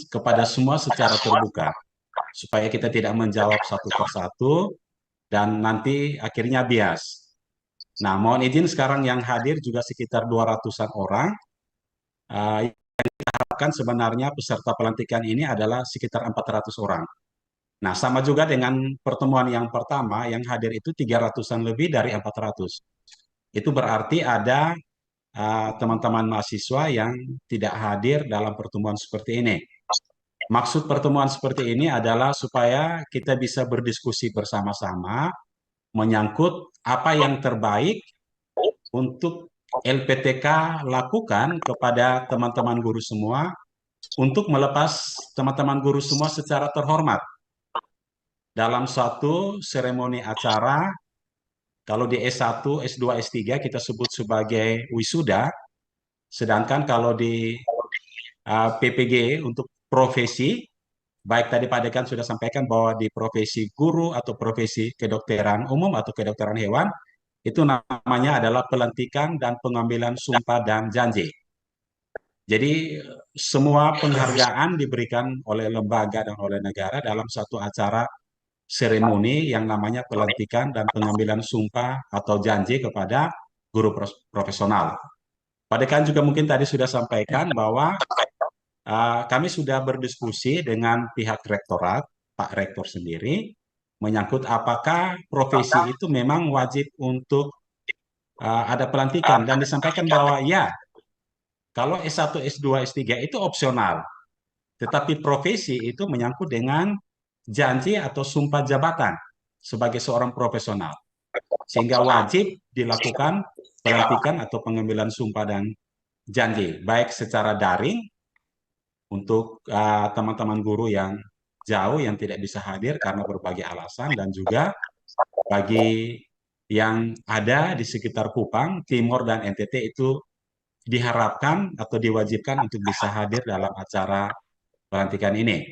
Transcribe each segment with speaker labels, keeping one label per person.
Speaker 1: kepada semua secara terbuka, supaya kita tidak menjawab satu persatu dan nanti akhirnya bias. Nah, mohon izin sekarang yang hadir juga sekitar 200-an orang. Kan sebenarnya peserta pelantikan ini adalah sekitar 400 orang. Nah, sama juga dengan pertemuan yang pertama, yang hadir itu 300-an lebih dari 400. Itu berarti ada teman-teman mahasiswa yang tidak hadir dalam pertemuan seperti ini. Maksud pertemuan seperti ini adalah supaya kita bisa berdiskusi bersama-sama menyangkut apa yang terbaik untuk LPTK lakukan kepada teman-teman guru semua untuk melepas teman-teman guru semua secara terhormat dalam suatu seremoni acara. Kalau di S1, S2, S3 kita sebut sebagai wisuda, sedangkan kalau di PPG untuk profesi, baik tadi Pak Dekan sudah sampaikan bahwa di profesi guru atau profesi kedokteran umum atau kedokteran hewan, itu namanya adalah pelantikan dan pengambilan sumpah dan janji. Jadi semua penghargaan diberikan oleh lembaga dan oleh negara dalam satu acara seremoni yang namanya pelantikan dan pengambilan sumpah atau janji kepada guru profesional. Pak Dekan juga mungkin tadi sudah sampaikan bahwa kami sudah berdiskusi dengan pihak rektorat, Pak Rektor sendiri, menyangkut apakah profesi itu memang wajib untuk ada pelantikan, dan disampaikan bahwa ya, kalau S1, S2, S3 itu opsional, tetapi profesi itu menyangkut dengan janji atau sumpah jabatan sebagai seorang profesional, sehingga wajib dilakukan pelantikan atau pengambilan sumpah dan janji, baik secara daring untuk teman-teman guru yang jauh yang tidak bisa hadir karena berbagai alasan, dan juga bagi yang ada di sekitar Kupang, Timor, dan NTT itu diharapkan atau diwajibkan untuk bisa hadir dalam acara pelantikan ini.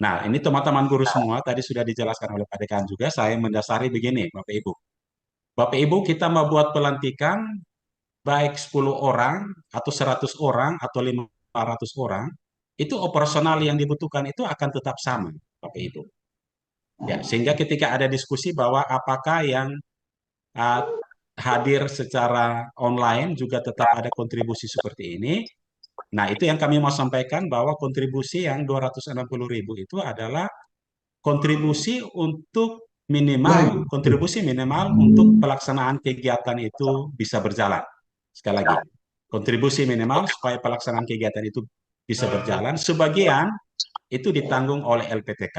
Speaker 1: Nah, ini teman-teman guru semua tadi sudah dijelaskan oleh Pak Dekan juga, saya mendasari begini, Bapak Ibu. Bapak Ibu, kita membuat pelantikan baik 10 orang atau 100 orang atau 500 orang, itu operasional yang dibutuhkan itu akan tetap sama, Bapak Ibu. Ya, sehingga ketika ada diskusi bahwa apakah yang uh, hadir secara online juga tetap ada kontribusi seperti ini. Nah, itu yang kami mau sampaikan, bahwa kontribusi yang 260.000 itu adalah kontribusi minimal untuk pelaksanaan kegiatan itu bisa berjalan. Sekali lagi, kontribusi minimal supaya pelaksanaan kegiatan itu bisa berjalan. Sebagian itu ditanggung oleh LPTK.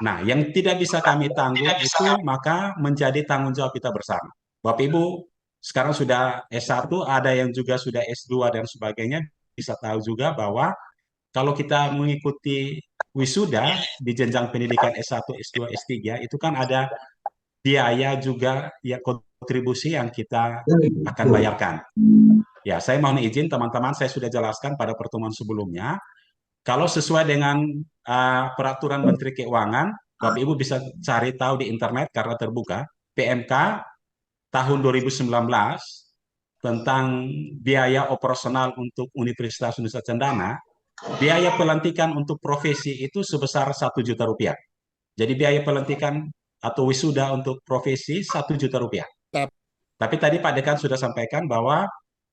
Speaker 1: Nah, yang tidak bisa kami tanggung itu maka menjadi tanggung jawab kita bersama. Bapak Ibu, sekarang sudah S1, ada yang juga sudah S2 dan sebagainya, bisa tahu juga bahwa kalau kita mengikuti wisuda di jenjang pendidikan S1, S2, S3, itu kan ada biaya juga, ya, kontribusi yang kita akan bayarkan. Ya, saya mohon izin teman-teman, saya sudah jelaskan pada pertemuan sebelumnya. Kalau sesuai dengan peraturan Menteri Keuangan, Bapak Ibu bisa cari tahu di internet karena terbuka, PMK tahun 2019 tentang biaya operasional untuk Universitas Nusa Cendana, biaya pelantikan untuk profesi itu sebesar 1 juta rupiah. Jadi biaya pelantikan atau wisuda untuk profesi 1 juta rupiah. Tapi tadi Pak Dekan sudah sampaikan bahwa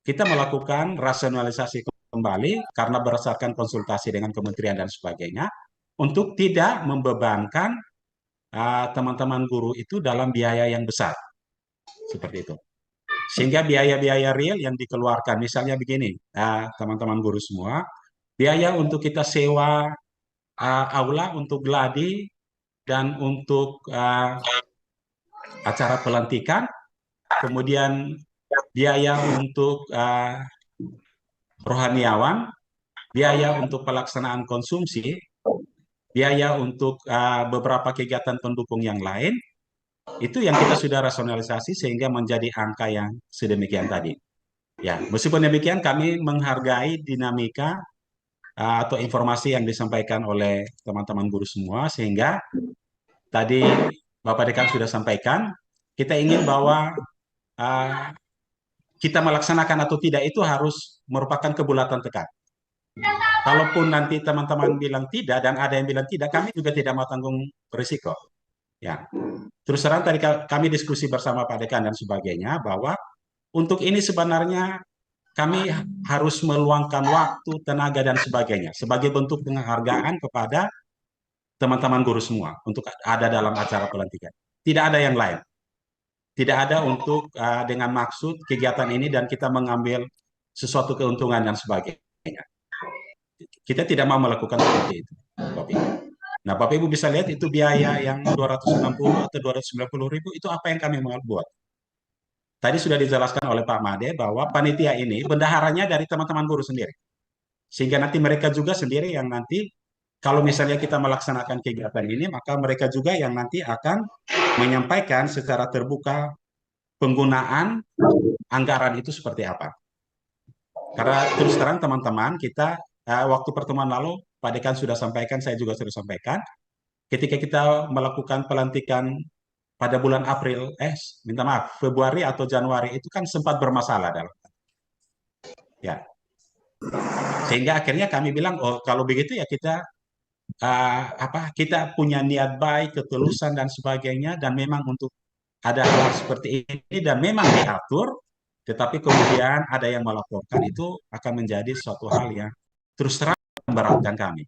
Speaker 1: kita melakukan rasionalisasi kembali karena berdasarkan konsultasi dengan kementerian dan sebagainya, untuk tidak membebankan teman-teman guru itu dalam biaya yang besar. Seperti itu. Sehingga biaya-biaya real yang dikeluarkan, misalnya begini, teman-teman guru semua, biaya untuk kita sewa aula untuk gladi dan untuk acara pelantikan, kemudian biaya untuk rohaniawan, biaya untuk pelaksanaan konsumsi, biaya untuk beberapa kegiatan pendukung yang lain, itu yang kita sudah rasionalisasi sehingga menjadi angka yang sedemikian tadi. Ya, meskipun demikian kami menghargai dinamika atau informasi yang disampaikan oleh teman-teman guru semua, sehingga tadi Bapak Dekan sudah sampaikan, kita ingin bahwa uh, kita melaksanakan atau tidak itu harus merupakan kebulatan tekad. Kalaupun nanti teman-teman bilang tidak dan ada yang bilang tidak, kami juga tidak mau tanggung risiko. Ya, terus terang tadi kami diskusi bersama Pak Dekan dan sebagainya bahwa untuk ini sebenarnya kami harus meluangkan waktu, tenaga dan sebagainya sebagai bentuk penghargaan kepada teman-teman guru semua untuk ada dalam acara pelantikan. Tidak ada yang lain. Tidak ada untuk dengan maksud kegiatan ini dan kita mengambil sesuatu keuntungan dan sebagainya. Kita tidak mau melakukan seperti itu, Bapak Ibu. Nah, Bapak Ibu bisa lihat itu biaya yang 260 atau 290 ribu itu apa yang kami mau buat. Tadi sudah dijelaskan oleh Pak Made bahwa panitia ini bendaharanya dari teman-teman guru sendiri. Sehingga nanti mereka juga sendiri yang nanti kalau misalnya kita melaksanakan kegiatan ini, maka mereka juga yang nanti akan menyampaikan secara terbuka penggunaan anggaran itu seperti apa. Karena terus terang teman-teman, kita waktu pertemuan lalu, Pak Dekan sudah sampaikan, saya juga sudah sampaikan, ketika kita melakukan pelantikan pada bulan April, minta maaf, Februari atau Januari itu kan sempat bermasalah dalam. Ya, sehingga akhirnya kami bilang, oh kalau begitu ya kita kita punya niat baik, ketulusan dan sebagainya, dan memang untuk ada hal seperti ini dan memang diatur, tetapi kemudian ada yang melaporkan itu akan menjadi suatu hal yang terus terang memberatkan kami.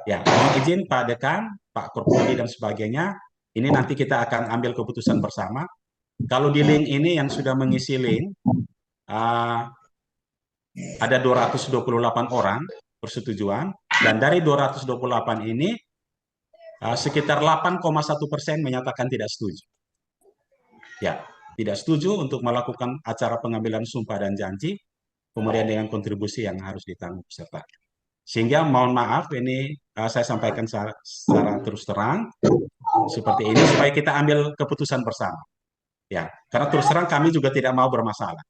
Speaker 1: Ya, mohon izin Pak Dekan, Pak Korprodi dan sebagainya, ini nanti kita akan ambil keputusan bersama. Kalau di link ini yang sudah mengisi link, ada 228 orang persetujuan, dan dari 228 ini, sekitar 8,1% menyatakan tidak setuju. Ya, tidak setuju untuk melakukan acara pengambilan sumpah dan janji, kemudian dengan kontribusi yang harus ditanggung peserta. Sehingga mohon maaf ini saya sampaikan secara terus terang seperti ini supaya kita ambil keputusan bersama. Ya, karena terus terang kami juga tidak mau bermasalah.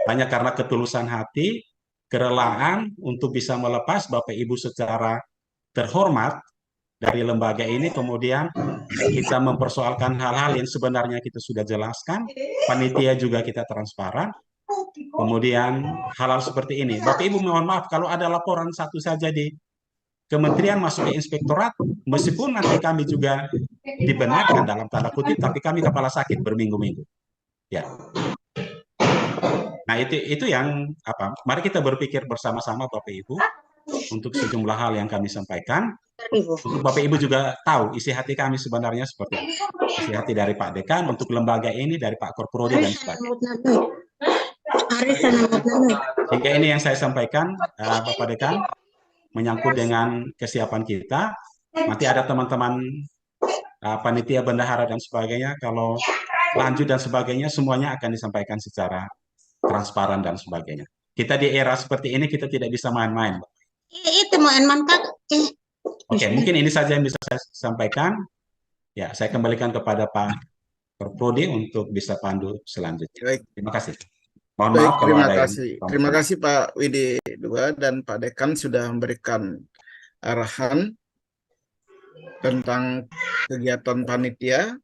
Speaker 1: Hanya karena ketulusan hati, kerelaan untuk bisa melepas Bapak Ibu secara terhormat dari lembaga ini, kemudian kita mempersoalkan hal-hal yang sebenarnya kita sudah jelaskan, panitia juga kita transparan, kemudian hal-hal seperti ini. Bapak Ibu mohon maaf kalau ada laporan satu saja di kementerian masuk ke inspektorat, meskipun nanti kami juga dibenarkan dalam tanda kutip, tapi kami kepala sakit berminggu-minggu. Ya. Nah itu yang apa? Mari kita berpikir bersama-sama Bapak Ibu untuk sejumlah hal yang kami sampaikan. Untuk Bapak Ibu juga tahu isi hati kami sebenarnya seperti apa. Isi hati dari Pak Dekan untuk lembaga ini, dari Pak Korprodi dan sebagainya. Sehingga ini yang saya sampaikan, Bapak Dekan, menyangkut dengan kesiapan kita. Nanti ada teman-teman panitia bendahara dan sebagainya, kalau lanjut dan sebagainya, semuanya akan disampaikan secara transparan dan sebagainya. Kita di era seperti ini, kita tidak bisa main-main.
Speaker 2: Itu main-main Kak.
Speaker 1: Oke, mungkin ini saja yang bisa saya sampaikan. Ya, saya kembalikan kepada Pak Korprodi untuk bisa pandu selanjutnya.
Speaker 3: Baik.
Speaker 1: Terima kasih. Mohon
Speaker 3: Baik,
Speaker 1: maaf kalau
Speaker 3: terima
Speaker 1: ada
Speaker 3: kasih. Terima kasih Pak Widi II dan Pak Dekan sudah memberikan arahan tentang kegiatan panitia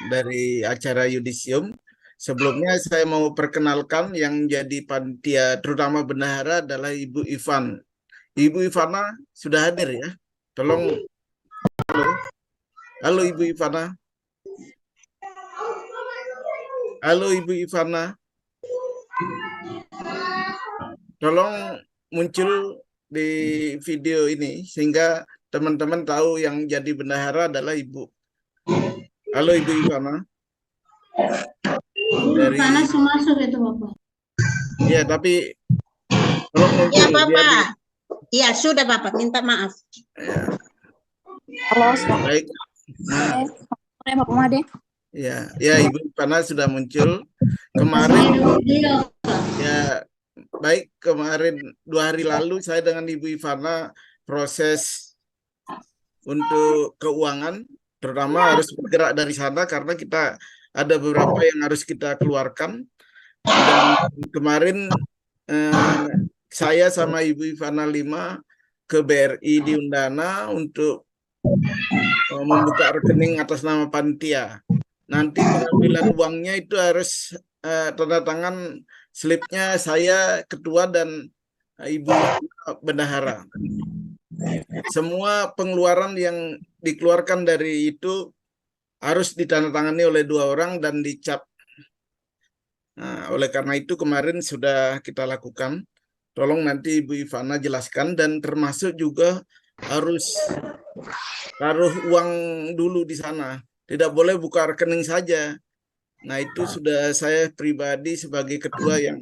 Speaker 3: dari acara yudisium. Sebelumnya saya mau perkenalkan yang jadi panitia terutama bendahara adalah Ibu Ivan. Ibu Ivana sudah hadir ya? Tolong. Halo. Halo Ibu Ivana. Halo Ibu Ivana. Tolong muncul di video ini sehingga teman-teman tahu yang jadi bendahara adalah Ibu. Halo Ibu Ivana.
Speaker 2: Dari Ivana masuk itu Bapak.
Speaker 3: Iya, tapi tolong muncul.
Speaker 2: Ya Bapak. Iya sudah Bapak, minta maaf.
Speaker 3: Ya.
Speaker 4: Halo,
Speaker 3: baik.
Speaker 4: Bapak Made.
Speaker 3: Ya, Ibu Ivana sudah muncul kemarin. Ya, baik, kemarin 2 hari lalu saya dengan Ibu Ivana proses untuk keuangan, terutama harus bergerak dari sana karena kita ada beberapa yang harus kita keluarkan. Dan kemarin saya sama Ibu Ivana 5 ke BRI di Undana untuk membuka rekening atas nama panitia. Nanti pengambilan uangnya itu harus tanda tangan slipnya saya ketua dan Ibu Bendahara. Semua pengeluaran yang dikeluarkan dari itu harus ditandatangani oleh 2 orang dan dicap. Nah, oleh karena itu kemarin sudah kita lakukan. Tolong nanti Ibu Ivana jelaskan, dan termasuk juga harus taruh uang dulu di sana. Tidak boleh buka rekening saja. Nah, itu sudah saya pribadi sebagai ketua yang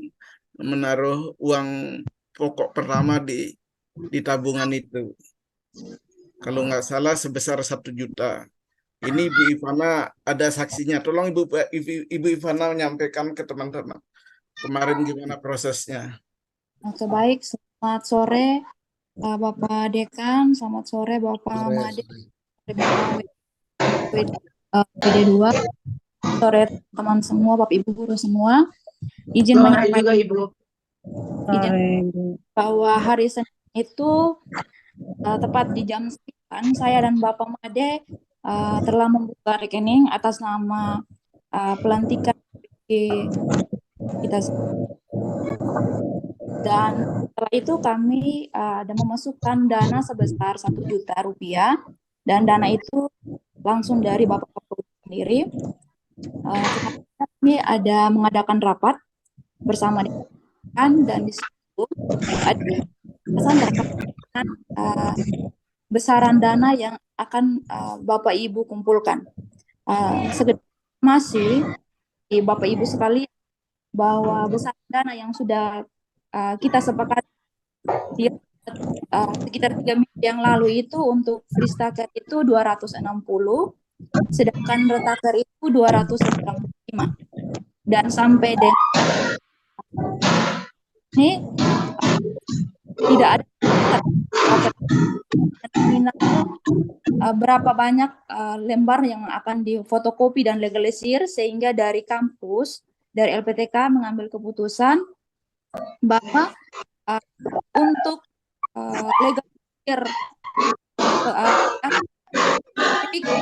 Speaker 3: menaruh uang pokok pertama di tabungan itu. Kalau nggak salah sebesar 1 juta. Ini Ibu Ivana ada saksinya. Tolong Ibu Ivana menyampaikan ke teman-teman kemarin gimana prosesnya.
Speaker 4: Oke, baik. Selamat sore, Bapak Dekan. Selamat sore, Bapak Made, Bapak WD2. Sore, teman semua, Bapak Ibu guru semua. Izin menyampaikan bahwa hari Senin itu tepat di jam 9, saya dan Bapak Made telah membuka rekening atas nama pelantikan kita, dan setelah itu kami ada memasukkan dana sebesar 1 juta rupiah, dan dana itu langsung dari Bapak Kapolri sendiri. Kami ada mengadakan rapat bersama dengan, dan di situ ada pesan terkait dengan besaran dana yang akan Bapak Ibu kumpulkan. Sekedar masih Bapak Ibu sekalian bahwa besaran dana yang sudah kita sepakati sekitar 3 minggu yang lalu itu untuk freestaker itu 260, sedangkan retaker itu 295. Dan sampai dengan ini tidak ada berapa banyak lembar yang akan difotokopi dan legalisir, sehingga dari kampus, dari LPTK mengambil keputusan bahwa untuk legalisir itu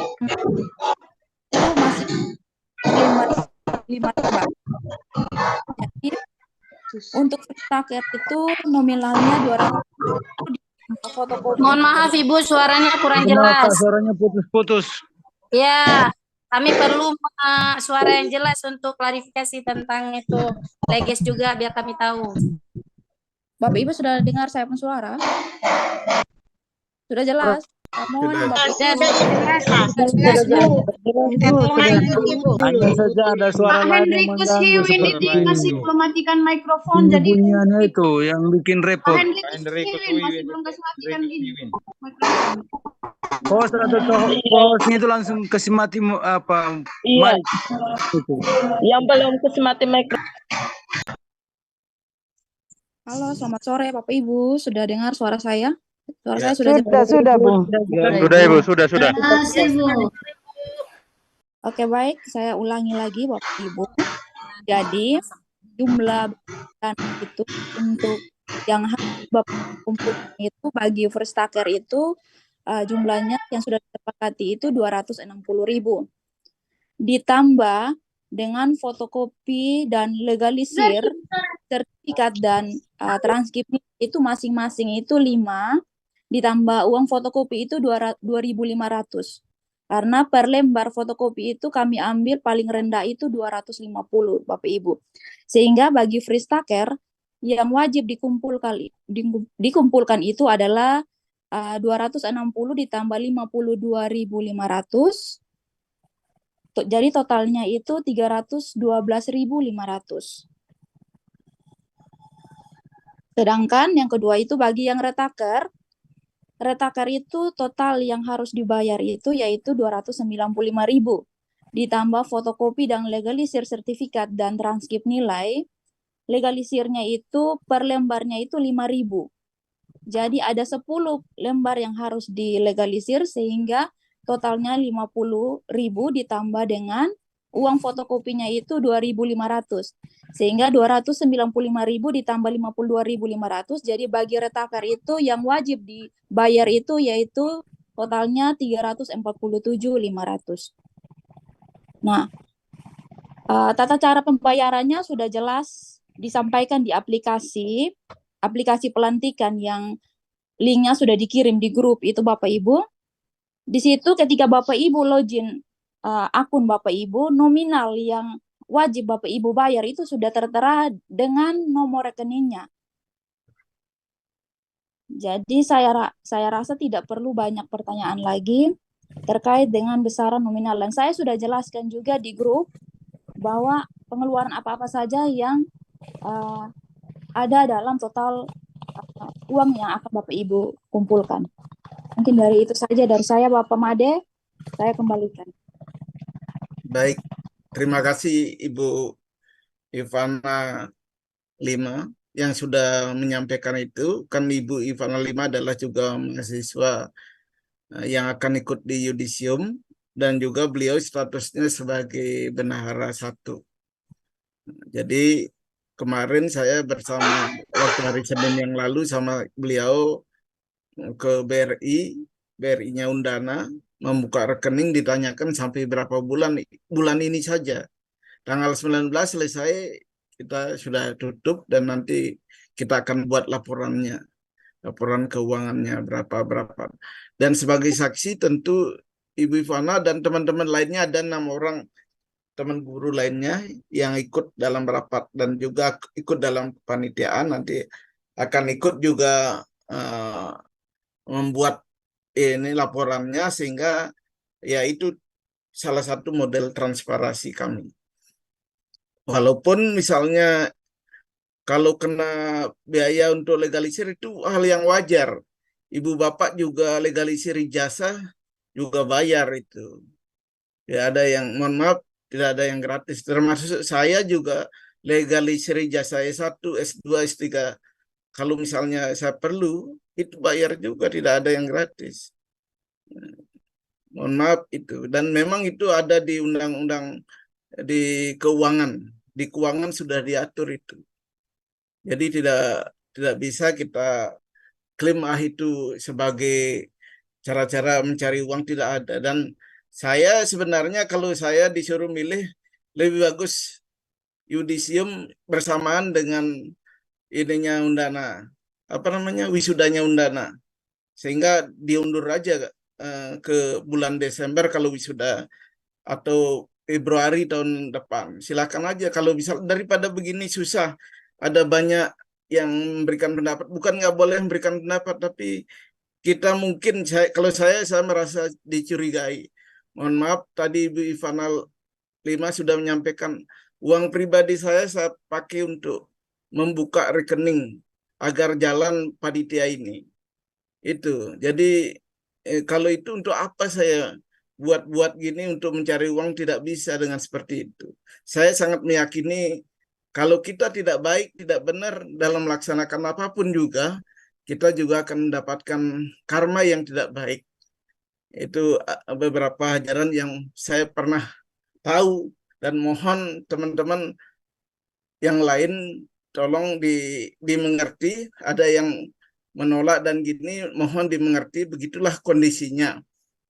Speaker 4: masih lembar 5 lembar. Jadi untuk freestaker itu nominalnya 200 fotokopi.
Speaker 5: Mohon maaf Ibu, suaranya kurang jelas.
Speaker 6: Suaranya putus-putus.
Speaker 5: Ya, kami perlu suara yang jelas untuk klarifikasi tentang itu leges juga biar kami tahu.
Speaker 4: Bapak Ibu sudah dengar saya pun suara? Sudah jelas? Mohon Bapak
Speaker 6: Hanya saja ada suara lain yang mengganggu seperti
Speaker 7: belum matikan mikrofon, jadi
Speaker 6: bunyiannya itu yang bikin repot.
Speaker 7: masih belum kasih matikan ini mikrofon.
Speaker 6: Host atau hostnya itu langsung kasih mati apa?
Speaker 8: Iya.
Speaker 6: Mic. Itu.
Speaker 8: Yang belum kasih mati mikrofon.
Speaker 4: Halo, selamat sore Bapak Ibu. Sudah dengar suara saya? Suara saya
Speaker 6: Sudah, Bu.
Speaker 9: Sudah Ibu, sudah.
Speaker 4: Oke, baik. Saya ulangi lagi Bapak Ibu. Jadi, jumlah dana itu untuk yang harus Bapak kumpulkan itu bagi freestaker itu jumlahnya yang sudah disepakati itu 260.000. Ditambah dengan fotokopi dan legalisir sertifikat dan transkrip itu masing-masing itu 5, ditambah uang fotokopi itu 2.500. Karena per lembar fotokopi itu kami ambil paling rendah itu 250 Bapak Ibu. Sehingga bagi freestaker yang wajib dikumpulkan itu adalah 260 ditambah 52.500. Jadi totalnya itu 312.500. Sedangkan yang kedua itu bagi yang retaker itu total yang harus dibayar itu yaitu 295.000. Ditambah fotokopi dan legalisir sertifikat dan transkrip nilai. Legalisirnya itu per lembarnya itu 5.000. Jadi ada 10 lembar yang harus dilegalisir sehingga totalnya 50.000 ditambah dengan uang fotokopinya itu 2.500. Sehingga 295.000 ditambah 52.500. Jadi bagi retaker itu yang wajib dibayar itu yaitu totalnya 347.500. Nah, tata cara pembayarannya sudah jelas disampaikan di aplikasi. aplikasi pelantikan yang linknya sudah dikirim di grup itu Bapak Ibu. Di situ ketika Bapak Ibu login akun Bapak Ibu, nominal yang wajib Bapak Ibu bayar itu sudah tertera dengan nomor rekeningnya. Jadi saya rasa tidak perlu banyak pertanyaan lagi terkait dengan besaran nominal. Dan saya sudah jelaskan juga di grup bahwa pengeluaran apa-apa saja yang ada dalam total uang yang akan Bapak Ibu kumpulkan. Mungkin dari itu saja dari saya Bapak Made, saya kembalikan.
Speaker 3: Baik, terima kasih Ibu Ivana Lima yang sudah menyampaikan itu. Kan Ibu Ivana Lima adalah juga mahasiswa yang akan ikut di yudisium dan juga beliau statusnya sebagai bendahara 1. Jadi kemarin saya bersama waktu hari Senin yang lalu sama beliau ke BRI-nya Undana, membuka rekening, ditanyakan sampai berapa bulan ini saja. Tanggal 19 selesai, kita sudah tutup dan nanti kita akan buat laporan keuangannya berapa. Dan sebagai saksi tentu Ibu Ivana dan teman-teman lainnya, ada 6 orang teman guru lainnya yang ikut dalam rapat dan juga ikut dalam kepanitiaan, nanti akan ikut juga membuat ini laporannya, sehingga ya itu salah satu model transparansi kami. Walaupun misalnya kalau kena biaya untuk legalisir itu hal yang wajar. Ibu bapak juga legalisir ijazah juga bayar itu. Ya ada yang, mohon maaf, tidak ada yang gratis. Termasuk saya juga legalisir ijazah S1, S2, S3. Kalau misalnya saya perlu, itu bayar juga, tidak ada yang gratis. Mohon maaf itu. Dan memang itu ada di undang-undang di keuangan. Di keuangan sudah diatur itu. Jadi tidak bisa kita klaim itu sebagai cara-cara mencari uang, tidak ada. Dan saya sebenarnya kalau saya disuruh milih, lebih bagus yudisium bersamaan dengan ininya Undana, wisudanya Undana, sehingga diundur aja ke bulan Desember kalau wisuda, atau Februari tahun depan. Silakan aja kalau bisa, daripada begini susah. Ada banyak yang memberikan pendapat, bukan nggak boleh memberikan pendapat, tapi kita mungkin, kalau saya merasa dicurigai. Mohon maaf, tadi Ibu Ivana Lima sudah menyampaikan, uang pribadi saya pakai untuk membuka rekening agar jalan panitia ini. Itu. Jadi kalau itu untuk apa saya buat gini untuk mencari uang, tidak bisa dengan seperti itu. Saya sangat meyakini kalau kita tidak baik, tidak benar dalam melaksanakan apapun juga, kita juga akan mendapatkan karma yang tidak baik. Itu beberapa ajaran yang saya pernah tahu, dan mohon teman-teman yang lain tolong dimengerti. Ada yang menolak dan gini, mohon dimengerti, begitulah kondisinya.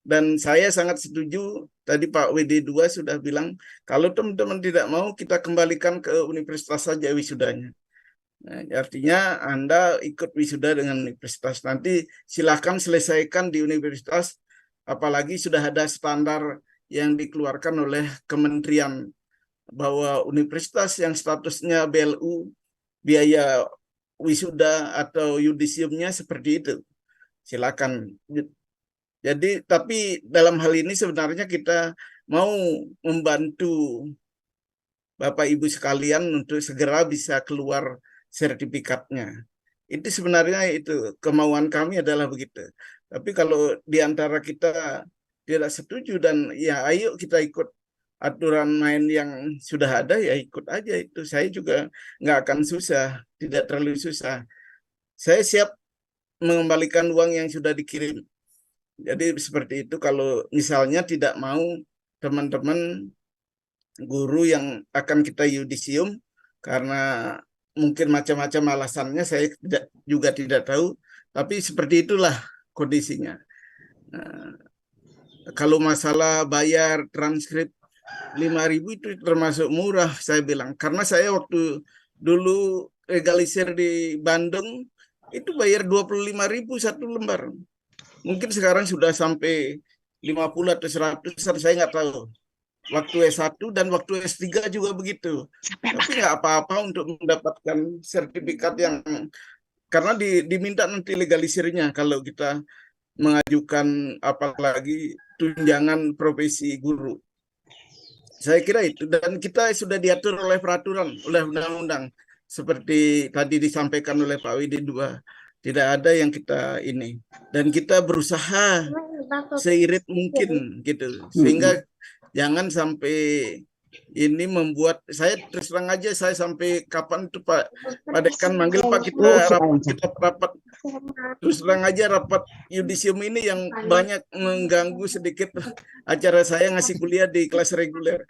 Speaker 3: Dan saya sangat setuju, tadi Pak WD2 sudah bilang, kalau teman-teman tidak mau, kita kembalikan ke universitas saja wisudanya. Nah, artinya Anda ikut wisuda dengan universitas, nanti silahkan selesaikan di universitas, apalagi sudah ada standar yang dikeluarkan oleh kementerian bahwa universitas yang statusnya BLU, biaya wisuda atau yudisiumnya seperti itu. Silakan. Jadi, tapi dalam hal ini sebenarnya kita mau membantu Bapak Ibu sekalian untuk segera bisa keluar sertifikatnya. Itu sebenarnya itu kemauan kami adalah begitu. Tapi kalau di antara kita tidak setuju dan ya ayo kita ikut aturan main yang sudah ada, ya ikut aja itu. Saya juga nggak akan susah, tidak terlalu susah. Saya siap mengembalikan uang yang sudah dikirim. Jadi seperti itu. Kalau misalnya tidak mau teman-teman guru yang akan kita yudisium karena mungkin macam-macam alasannya, saya juga tidak tahu, tapi seperti itulah kondisinya. Nah, kalau masalah bayar transkrip 5.000 itu termasuk murah, saya bilang, karena saya waktu dulu legalisir di Bandung itu bayar 25.000 satu lembar. Mungkin sekarang sudah sampai 50 atau 100, saya nggak tahu. Waktu S1 dan waktu S3 juga begitu. Tapi nggak apa-apa untuk mendapatkan sertifikat yang, karena diminta nanti legalisirnya kalau kita mengajukan apalagi tunjangan profesi guru. Saya kira itu, dan kita sudah diatur oleh peraturan, oleh undang-undang. Seperti tadi disampaikan oleh Pak Widi II, tidak ada yang kita ini. Dan kita berusaha seirit mungkin gitu. Sehingga jangan sampai ini membuat, saya terus terang aja, saya sampai kapan itu Pak Dekan manggil Pak, kita rapat. Terus terang aja rapat yudisium ini yang banyak mengganggu sedikit acara saya ngasih kuliah di kelas reguler.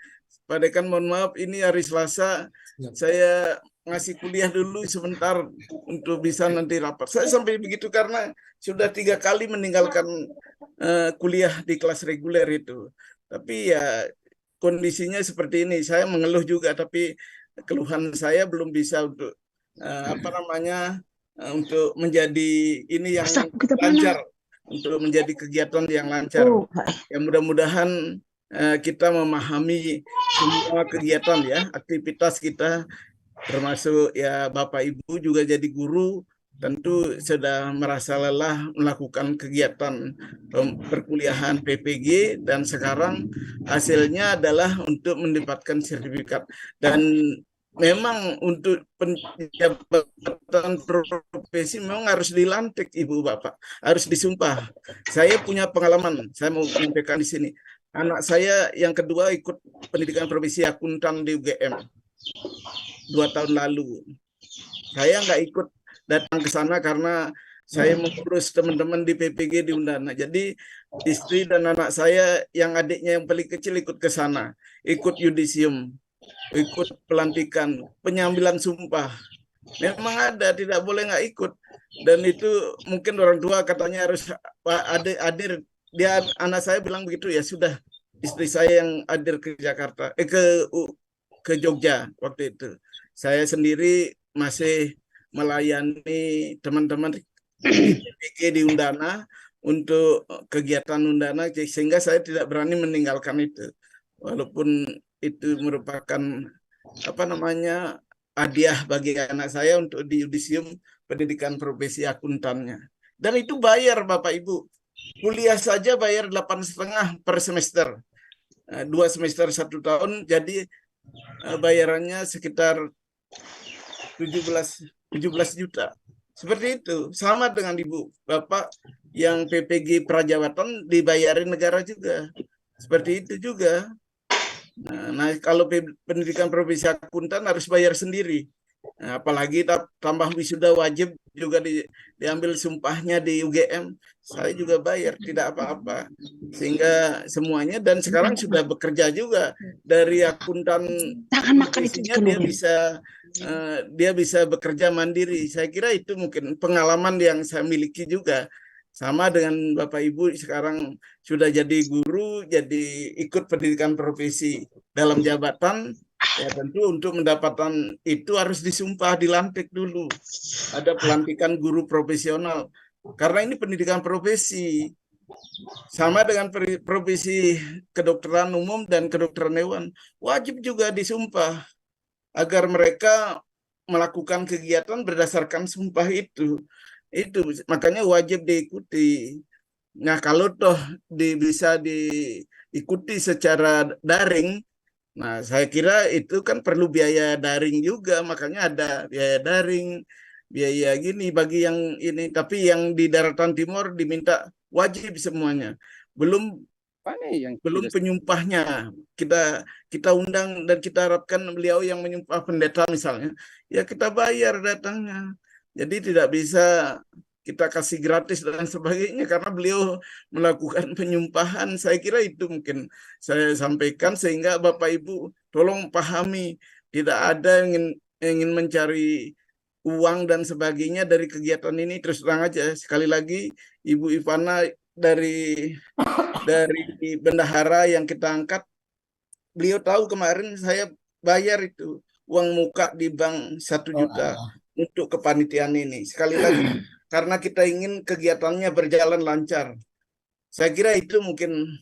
Speaker 3: Pak Dekan mohon maaf, ini hari Selasa saya ngasih kuliah dulu sebentar untuk bisa nanti rapat. Saya sampai begitu karena sudah 3 kali meninggalkan kuliah di kelas reguler itu. Tapi ya kondisinya seperti ini. Saya mengeluh juga, tapi keluhan saya belum bisa untuk untuk menjadi ini yang lancar, untuk menjadi kegiatan yang lancar. Ya mudah-mudahan kita memahami semua kegiatan ya, aktivitas kita, termasuk ya Bapak Ibu juga jadi guru, tentu sudah merasa lelah melakukan kegiatan perkuliahan PPG, dan sekarang hasilnya adalah untuk mendapatkan sertifikat. Dan memang untuk penjabatan profesi memang harus dilantik Ibu Bapak, harus disumpah. Saya punya pengalaman, saya mau menyampaikan di sini. Anak saya yang kedua ikut pendidikan profesi akuntan di UGM 2 tahun lalu. Saya nggak ikut datang ke sana karena saya mengurus teman-teman di PPG di Undana. Jadi istri dan anak saya yang adiknya yang paling kecil ikut ke sana, ikut yudisium, ikut pelantikan, penyambilan sumpah. Memang ada, tidak boleh nggak ikut. Dan itu mungkin orang tua katanya harus hadir. Dia, anak saya bilang begitu, ya sudah, istri saya yang hadir ke Jakarta, ke Jogja waktu itu. Saya sendiri masih melayani teman-teman di PPG di Undana untuk kegiatan Undana, sehingga saya tidak berani meninggalkan itu. Walaupun itu merupakan hadiah bagi anak saya untuk di yudisium pendidikan profesi akuntannya. Dan itu bayar Bapak Ibu. Kuliah saja bayar 8,5 per semester. 2 semester 1 tahun, jadi bayarannya sekitar 17 juta. Seperti itu. Sama dengan Ibu Bapak yang PPG Prajawatan dibayarin negara juga. Seperti itu juga. Nah, kalau pendidikan profesi akuntan harus bayar sendiri. Nah, apalagi tambah wisuda wajib juga diambil sumpahnya di UGM, saya juga bayar, tidak apa-apa. Sehingga semuanya, dan sekarang sudah bekerja juga dari akuntan profesinya, dia bisa bekerja mandiri. Saya kira itu mungkin pengalaman yang saya miliki juga. Sama dengan Bapak Ibu sekarang sudah jadi guru, jadi ikut pendidikan profesi dalam jabatan, ya tentu untuk mendapatkan itu harus disumpah, dilantik dulu. Ada pelantikan guru profesional. Karena ini pendidikan profesi. Sama dengan profesi kedokteran umum dan kedokteran hewan. Wajib juga disumpah agar mereka melakukan kegiatan berdasarkan sumpah itu. Itu makanya wajib diikuti. Nah, kalau toh bisa diikuti secara daring, nah saya kira itu kan perlu biaya daring juga, makanya ada biaya daring, biaya gini bagi yang ini. Tapi yang di daratan timur diminta wajib semuanya. Belum penyumpahnya. Kita undang dan kita harapkan beliau yang menyumpah pendeta misalnya, ya kita bayar datangnya. Jadi tidak bisa kita kasih gratis dan sebagainya karena beliau melakukan penyumpahan. Saya kira itu mungkin saya sampaikan sehingga Bapak Ibu tolong pahami, tidak ada yang ingin mencari uang dan sebagainya dari kegiatan ini. Terus terang aja, sekali lagi Ibu Ivana dari bendahara yang kita angkat, beliau tahu kemarin saya bayar itu uang muka di bank 1 juta. untuk kepanitiaan ini. Sekali lagi, karena kita ingin kegiatannya berjalan lancar. Saya kira itu mungkin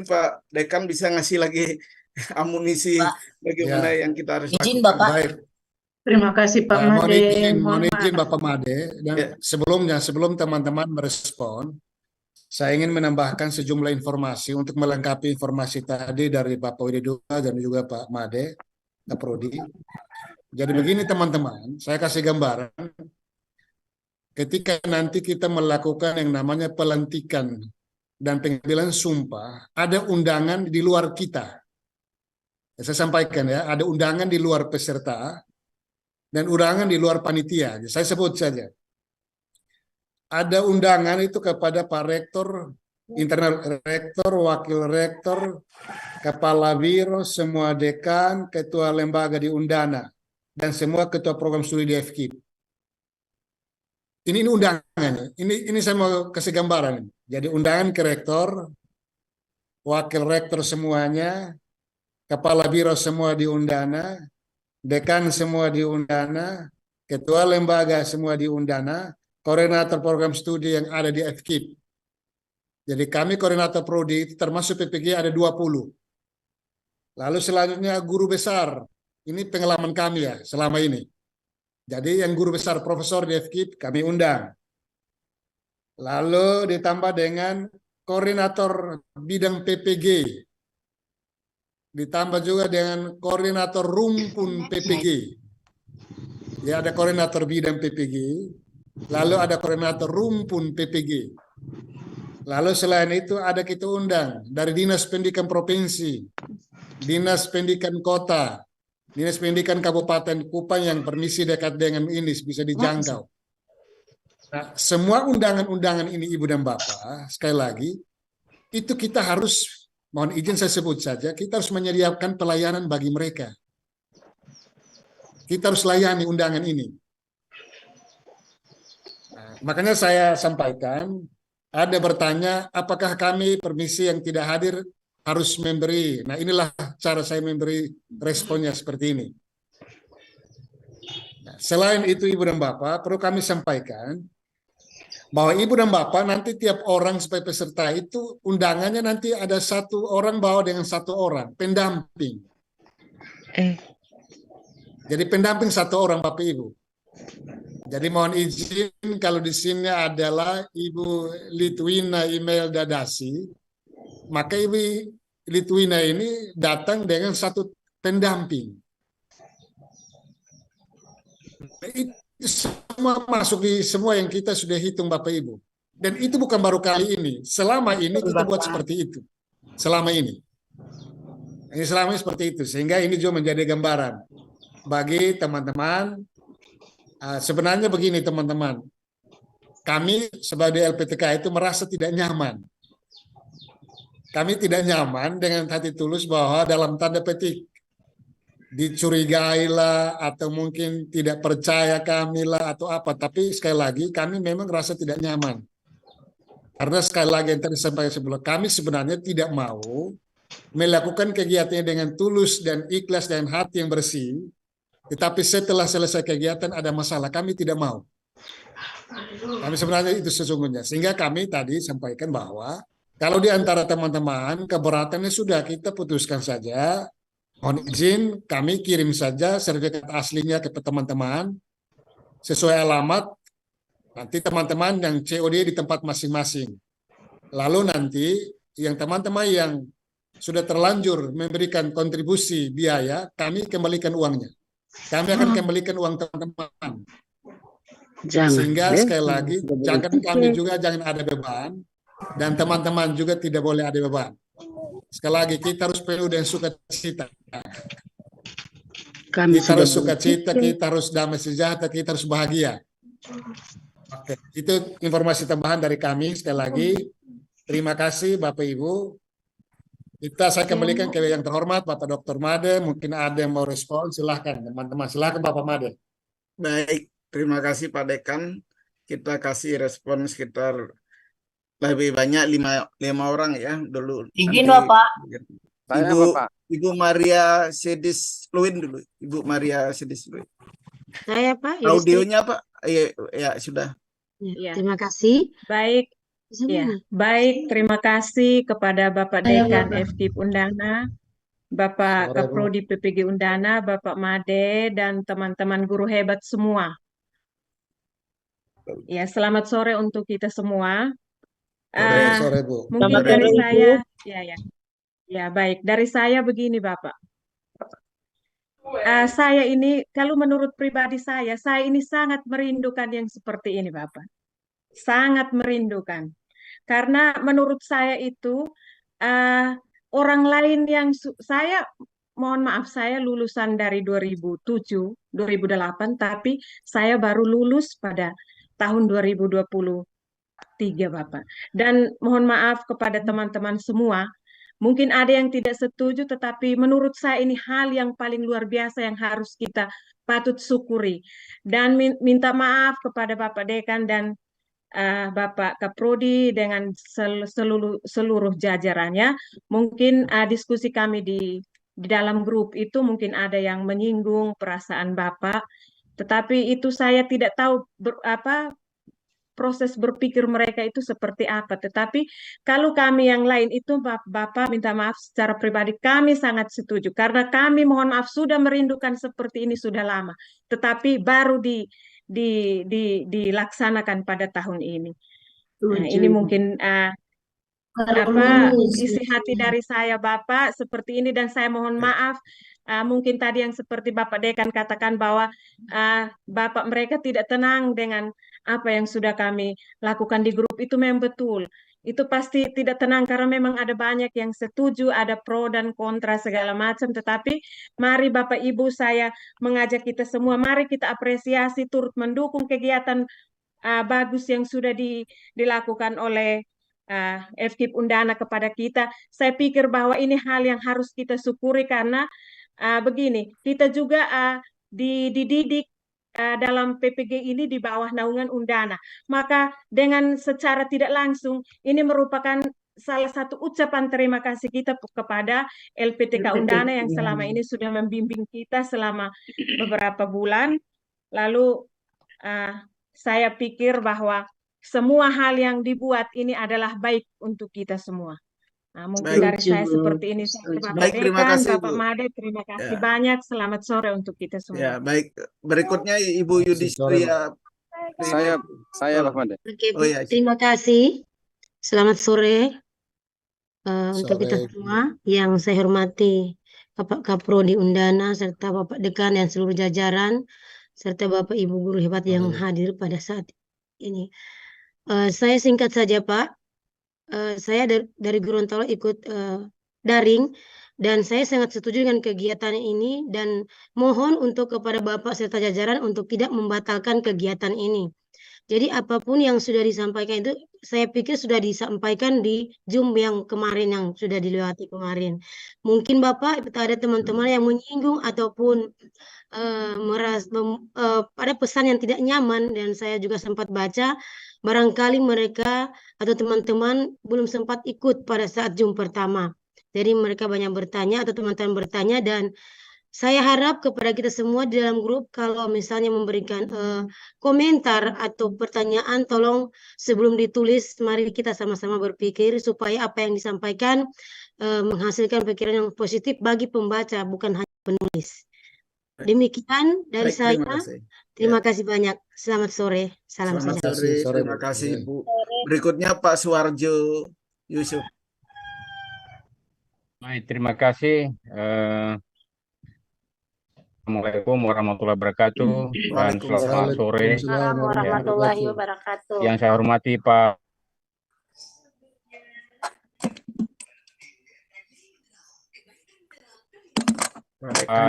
Speaker 3: Pak Dekan bisa ngasih lagi amunisi bagaimana yang kita harus
Speaker 9: Izin
Speaker 3: lakukan.
Speaker 9: Bapak.
Speaker 10: Baik,
Speaker 2: Terima kasih Pak
Speaker 10: mohon
Speaker 2: Made.
Speaker 10: izin Bapak Made. Dan
Speaker 3: Ya.
Speaker 10: sebelum teman-teman merespon, saya ingin menambahkan sejumlah informasi untuk melengkapi informasi tadi dari Bapak Wididuka dan juga Pak Made, Pak Prodi. Jadi begini teman-teman, saya kasih gambaran. Ketika nanti kita melakukan yang namanya pelantikan dan pengambilan sumpah, ada undangan di luar kita. Saya sampaikan ya, ada undangan di luar peserta dan undangan di luar panitia. Saya sebut saja. Ada undangan itu kepada Pak Rektor, internal rektor, wakil rektor, kepala biro, semua dekan, ketua lembaga di Undana, dan semua ketua program studi di FKIP. Ini undangannya. Ini saya mau kasih gambaran. Jadi undangan ke rektor, wakil rektor semuanya, kepala biro semua di Undana, dekan semua di Undana, ketua lembaga semua di Undana, koordinator program studi yang ada di FKIP. Jadi kami koordinator prodi itu termasuk PPG ada 20. Lalu selanjutnya guru besar. Ini pengalaman kami ya selama ini. Jadi yang guru besar profesor di FKIP kami undang. Lalu ditambah dengan koordinator bidang PPG. Ditambah juga dengan koordinator rumpun PPG. Ya, ada koordinator bidang PPG. Lalu ada koordinator rumpun PPG. Lalu selain itu ada kita undang dari Dinas Pendidikan Provinsi, Dinas Pendidikan Kota, Dinas Pendidikan Kabupaten Kupang yang permisi dekat dengan ini bisa dijangkau. Nah, semua undangan-undangan ini Ibu dan Bapak, sekali lagi, itu kita harus, mohon izin saya sebut saja, kita harus menyediakan pelayanan bagi mereka. Kita harus layani undangan ini. Makanya saya sampaikan, ada bertanya, apakah kami permisi yang tidak hadir harus memberi. Nah inilah cara saya memberi responnya seperti ini. Nah, selain itu Ibu dan Bapak, perlu kami sampaikan, bahwa Ibu dan Bapak nanti tiap orang sebagai peserta itu undangannya nanti ada satu orang bawa dengan satu orang, pendamping. Jadi pendamping satu orang Bapak Ibu. Jadi mohon izin kalau di sini adalah Ibu Litwina Imelda Dasi, maka Ibu Litwina ini datang dengan satu pendamping. Itu semua masuk di semua yang kita sudah hitung Bapak Ibu. Dan itu bukan baru kali ini. Selama ini kita buat seperti itu. Selama ini. Ini selama ini seperti itu. Sehingga ini juga menjadi gambaran bagi teman-teman. Sebenarnya begini teman-teman, kami sebagai LPTK itu merasa tidak nyaman. Kami tidak nyaman dengan hati tulus bahwa dalam tanda petik dicurigai lah atau mungkin tidak percaya kami lah atau apa. Tapi sekali lagi kami memang merasa tidak nyaman. Karena sekali lagi yang tadi sampaikan sebelum, kami sebenarnya tidak mau melakukan kegiatannya dengan tulus dan ikhlas dan hati yang bersih. Tetapi setelah selesai kegiatan ada masalah, kami tidak mau. Kami sebenarnya itu sesungguhnya. Sehingga kami tadi sampaikan bahwa kalau di antara teman-teman keberatannya sudah kita putuskan saja. Mohon izin kami kirim saja sertifikat aslinya ke teman-teman sesuai alamat. Nanti teman-teman yang COD di tempat masing-masing. Lalu nanti yang teman-teman yang sudah terlanjur memberikan kontribusi biaya, kami kembalikan uangnya. Kami akan kembalikan uang teman-teman. Sehingga sekali lagi, jangan kami juga jangan ada beban, dan teman-teman juga tidak boleh ada beban. Sekali lagi, kita harus penuh dengan sukacita. Kita harus sukacita, kita harus damai sejahtera, kita harus bahagia. Oke, itu informasi tambahan dari kami. Sekali lagi, terima kasih Bapak Ibu. Saya kembalikan ke yang terhormat Bapak Dr. Made, mungkin ada yang mau respon, silahkan teman-teman, silahkan Bapak Made.
Speaker 3: Baik, terima kasih Pak Dekan. Kita kasih respon sekitar lebih banyak 5 orang ya dulu.
Speaker 9: Izin Bapak.
Speaker 3: Ibu Maria Sedis Luin dulu, Ibu Maria Sedis Luin.
Speaker 9: Saya Pak, Yudhistri.
Speaker 3: Audionya Pak? Ya sudah.
Speaker 9: Ya, terima kasih.
Speaker 11: Baik, ya, baik. Terima kasih kepada Bapak Dekan FKIP Undana, Bapak
Speaker 10: Sore, Bu.
Speaker 11: Kaprodi PPG Undana, Bapak Made, dan teman-teman guru hebat semua. Ya, selamat sore untuk kita semua.
Speaker 10: Sore, Bu.
Speaker 11: Mungkin
Speaker 8: Selamat
Speaker 11: dari
Speaker 8: sore,
Speaker 11: saya,
Speaker 8: Ibu.
Speaker 11: ya baik. Dari saya begini, Bapak. Saya ini, kalau menurut pribadi saya ini sangat merindukan yang seperti ini, Bapak. Sangat merindukan. Karena menurut saya itu, orang lain yang, saya, mohon maaf, saya lulusan dari 2007, 2008, tapi saya baru lulus pada tahun 2023, Bapak. Dan mohon maaf kepada teman-teman semua, mungkin ada yang tidak setuju, tetapi menurut saya ini hal yang paling luar biasa yang harus kita patut syukuri. Dan minta maaf kepada Bapak Dekan dan Bapak Kaprodi dengan seluruh jajarannya. Mungkin diskusi kami di dalam grup itu mungkin ada yang menyinggung perasaan Bapak, tetapi itu saya tidak tahu proses berpikir mereka itu seperti apa. Tetapi kalau kami yang lain itu, Bapak minta maaf secara pribadi, kami sangat setuju. Karena kami mohon maaf sudah merindukan seperti ini sudah lama. Tetapi baru dilaksanakan pada tahun ini. Nah, ini mungkin isi hati dari saya Bapak seperti ini, dan saya mohon maaf mungkin tadi yang seperti Bapak Dekan katakan bahwa Bapak mereka tidak tenang dengan apa yang sudah kami lakukan di grup, itu memang betul. Itu pasti tidak tenang karena memang ada banyak yang setuju, ada pro dan kontra segala macam, tetapi mari Bapak Ibu, saya mengajak kita semua, mari kita apresiasi turut mendukung kegiatan bagus yang sudah dilakukan oleh FKIP Undana kepada kita. Saya pikir bahwa ini hal yang harus kita syukuri karena begini, kita juga dididik dalam PPG ini di bawah naungan Undana. Maka dengan secara tidak langsung ini merupakan salah satu ucapan terima kasih kita kepada LPTK Undana yang selama ini sudah membimbing kita selama beberapa bulan. Lalu saya pikir bahwa semua hal yang dibuat ini adalah baik untuk kita semua. Nah, mungkin dari saya seperti ini. Bapak
Speaker 3: Baik, terima
Speaker 11: Dekan,
Speaker 3: kasih,
Speaker 11: Bapak
Speaker 3: Bu.
Speaker 11: Made, terima kasih
Speaker 3: Ya.
Speaker 11: banyak. Selamat sore untuk kita semua.
Speaker 3: Ya, baik. Berikutnya Ibu Yudhistri ya.
Speaker 12: Saya Pak Made.
Speaker 9: Oke, Bu.
Speaker 3: Oh, ya.
Speaker 9: Terima kasih. Selamat sore untuk kita
Speaker 10: Sore,
Speaker 9: semua. Yang saya hormati Bapak Kaprodi Undana serta Bapak Dekan dan seluruh jajaran serta Bapak Ibu guru hebat yang hadir pada saat ini. Saya singkat saja Pak. Saya dari Gorontalo ikut daring dan saya sangat setuju dengan kegiatan ini dan mohon untuk kepada Bapak serta jajaran untuk tidak membatalkan kegiatan ini. Jadi apapun yang sudah disampaikan itu saya pikir sudah disampaikan di Zoom yang kemarin yang sudah dilewati kemarin. Mungkin Bapak ada teman-teman yang menyinggung ataupun ada pesan yang tidak nyaman dan saya juga sempat baca. Barangkali mereka atau teman-teman belum sempat ikut pada saat Zoom pertama. Jadi mereka banyak bertanya atau teman-teman bertanya dan saya harap kepada kita semua di dalam grup kalau misalnya memberikan komentar atau pertanyaan tolong sebelum ditulis mari kita sama-sama berpikir supaya apa yang disampaikan menghasilkan pikiran yang positif bagi pembaca bukan hanya penulis. Demikian dari
Speaker 3: Baik,
Speaker 9: saya.
Speaker 3: terima kasih.
Speaker 9: Terima kasih banyak. Selamat sore. Salam
Speaker 3: Selamat
Speaker 9: sejahtera.
Speaker 3: sore. Terima kasih, Bu. Berikutnya Pak Suwarjo Yusuf.
Speaker 12: Baik, terima kasih. Assalamualaikum warahmatullahi wabarakatuh dan selamat sore.
Speaker 5: Assalamualaikum warahmatullahi wabarakatuh.
Speaker 12: Yang saya hormati Pak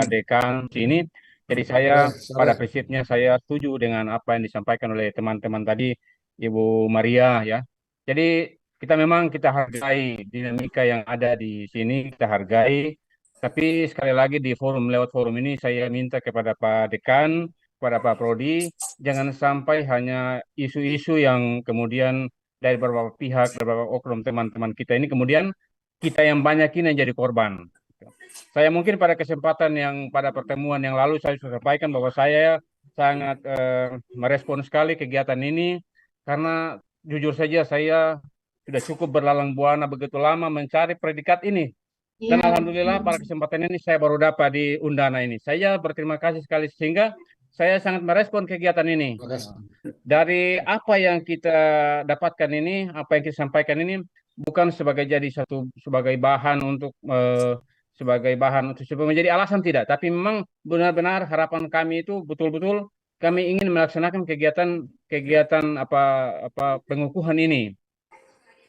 Speaker 12: Dekan sini. Jadi saya pada prinsipnya saya setuju dengan apa yang disampaikan oleh teman-teman tadi, Ibu Maria ya. Jadi kita memang kita hargai dinamika yang ada di sini, kita hargai. Tapi sekali lagi di lewat forum ini saya minta kepada Pak Dekan, kepada Pak Prodi, jangan sampai hanya isu-isu yang kemudian dari beberapa pihak, beberapa oknum teman-teman kita ini kemudian kita yang banyak ini yang jadi korban. Saya mungkin pada kesempatan yang pada pertemuan yang lalu saya sudah sampaikan bahwa saya sangat merespon sekali kegiatan ini karena jujur saja saya sudah cukup berlalang buana begitu lama mencari predikat ini. Dan alhamdulillah pada kesempatan ini saya baru dapat di Undana ini. Saya berterima kasih sekali sehingga saya sangat merespon kegiatan ini. Dari apa yang kita dapatkan ini, apa yang kita sampaikan ini bukan sebagai sebagai bahan untuk menjadi alasan tidak, tapi memang benar-benar harapan kami itu betul-betul kami ingin melaksanakan kegiatan pengukuhan ini.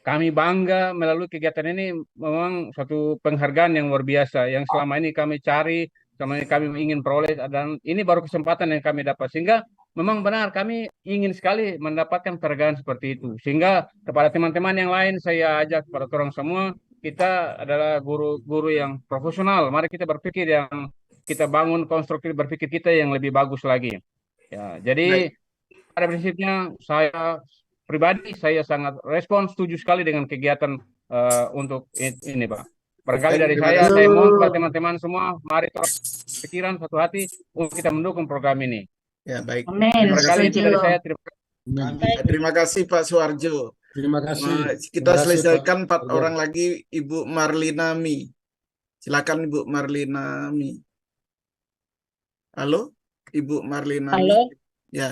Speaker 12: Kami bangga melalui kegiatan ini, memang suatu penghargaan yang luar biasa yang selama ini kami cari, selama ini kami ingin peroleh, dan ini baru kesempatan yang kami dapat. Sehingga memang benar kami ingin sekali mendapatkan penghargaan seperti itu. Sehingga kepada teman-teman yang lain saya ajak kepada orang semua, kita adalah guru-guru yang profesional. Mari kita berpikir kita bangun konstruktif berpikir kita yang lebih bagus lagi. Ya, jadi pada prinsipnya saya pribadi saya sangat setuju sekali dengan kegiatan untuk ini, Pak. Barangkali dari saya mohon kepada teman-teman semua, mari pikiran satu hati untuk kita mendukung program ini.
Speaker 3: Ya, baik.
Speaker 12: Barangkali itu dari saya.
Speaker 3: Terima kasih Pak Suharjo.
Speaker 10: Terima kasih.
Speaker 3: Kita
Speaker 10: Terima kasih,
Speaker 3: selesaikan
Speaker 10: Pak.
Speaker 3: 4 orang lagi. Ibu Marlinami. Silakan Ibu Marlinami. Halo, Ibu Marlinami.
Speaker 8: Halo.
Speaker 3: Ya.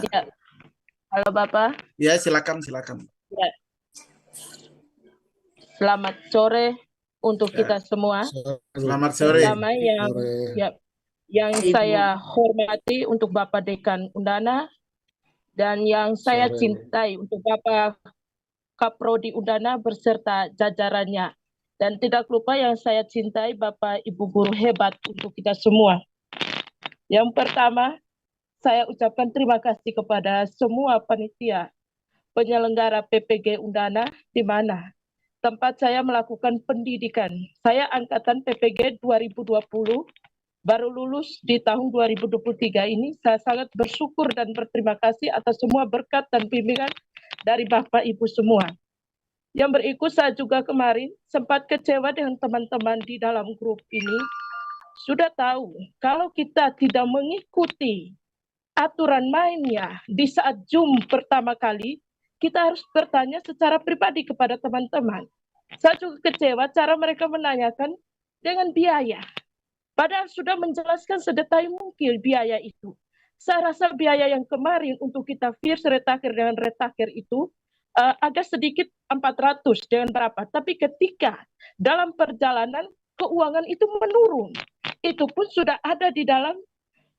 Speaker 8: Halo Bapak.
Speaker 3: Ya, silakan.
Speaker 8: Ya. Selamat sore untuk kita semua.
Speaker 3: Selamat sore.
Speaker 8: Pertama yang saya hormati untuk Bapak Dekan Undana dan yang saya cintai untuk Bapak Kaprodi Undana beserta jajarannya. Dan tidak lupa yang saya cintai Bapak Ibu guru hebat untuk kita semua. Yang pertama, saya ucapkan terima kasih kepada semua panitia penyelenggara PPG Undana di mana tempat saya melakukan pendidikan. Saya angkatan PPG 2020, baru lulus di tahun 2023 ini. Saya sangat bersyukur dan berterima kasih atas semua berkat dan bimbingan dari Bapak Ibu semua. Yang berikut saya juga kemarin sempat kecewa dengan teman-teman di dalam grup ini. Sudah tahu kalau kita tidak mengikuti aturan mainnya di saat Zoom pertama kali, kita harus bertanya secara pribadi kepada teman-teman. Saya juga kecewa cara mereka menanyakan dengan biaya. Padahal sudah menjelaskan sedetail mungkin biaya itu. Saya rasa biaya yang kemarin untuk kita fierce retaker dengan retaker itu agak sedikit 400 dengan berapa. Tapi ketika dalam perjalanan keuangan itu menurun, itu pun sudah ada di dalam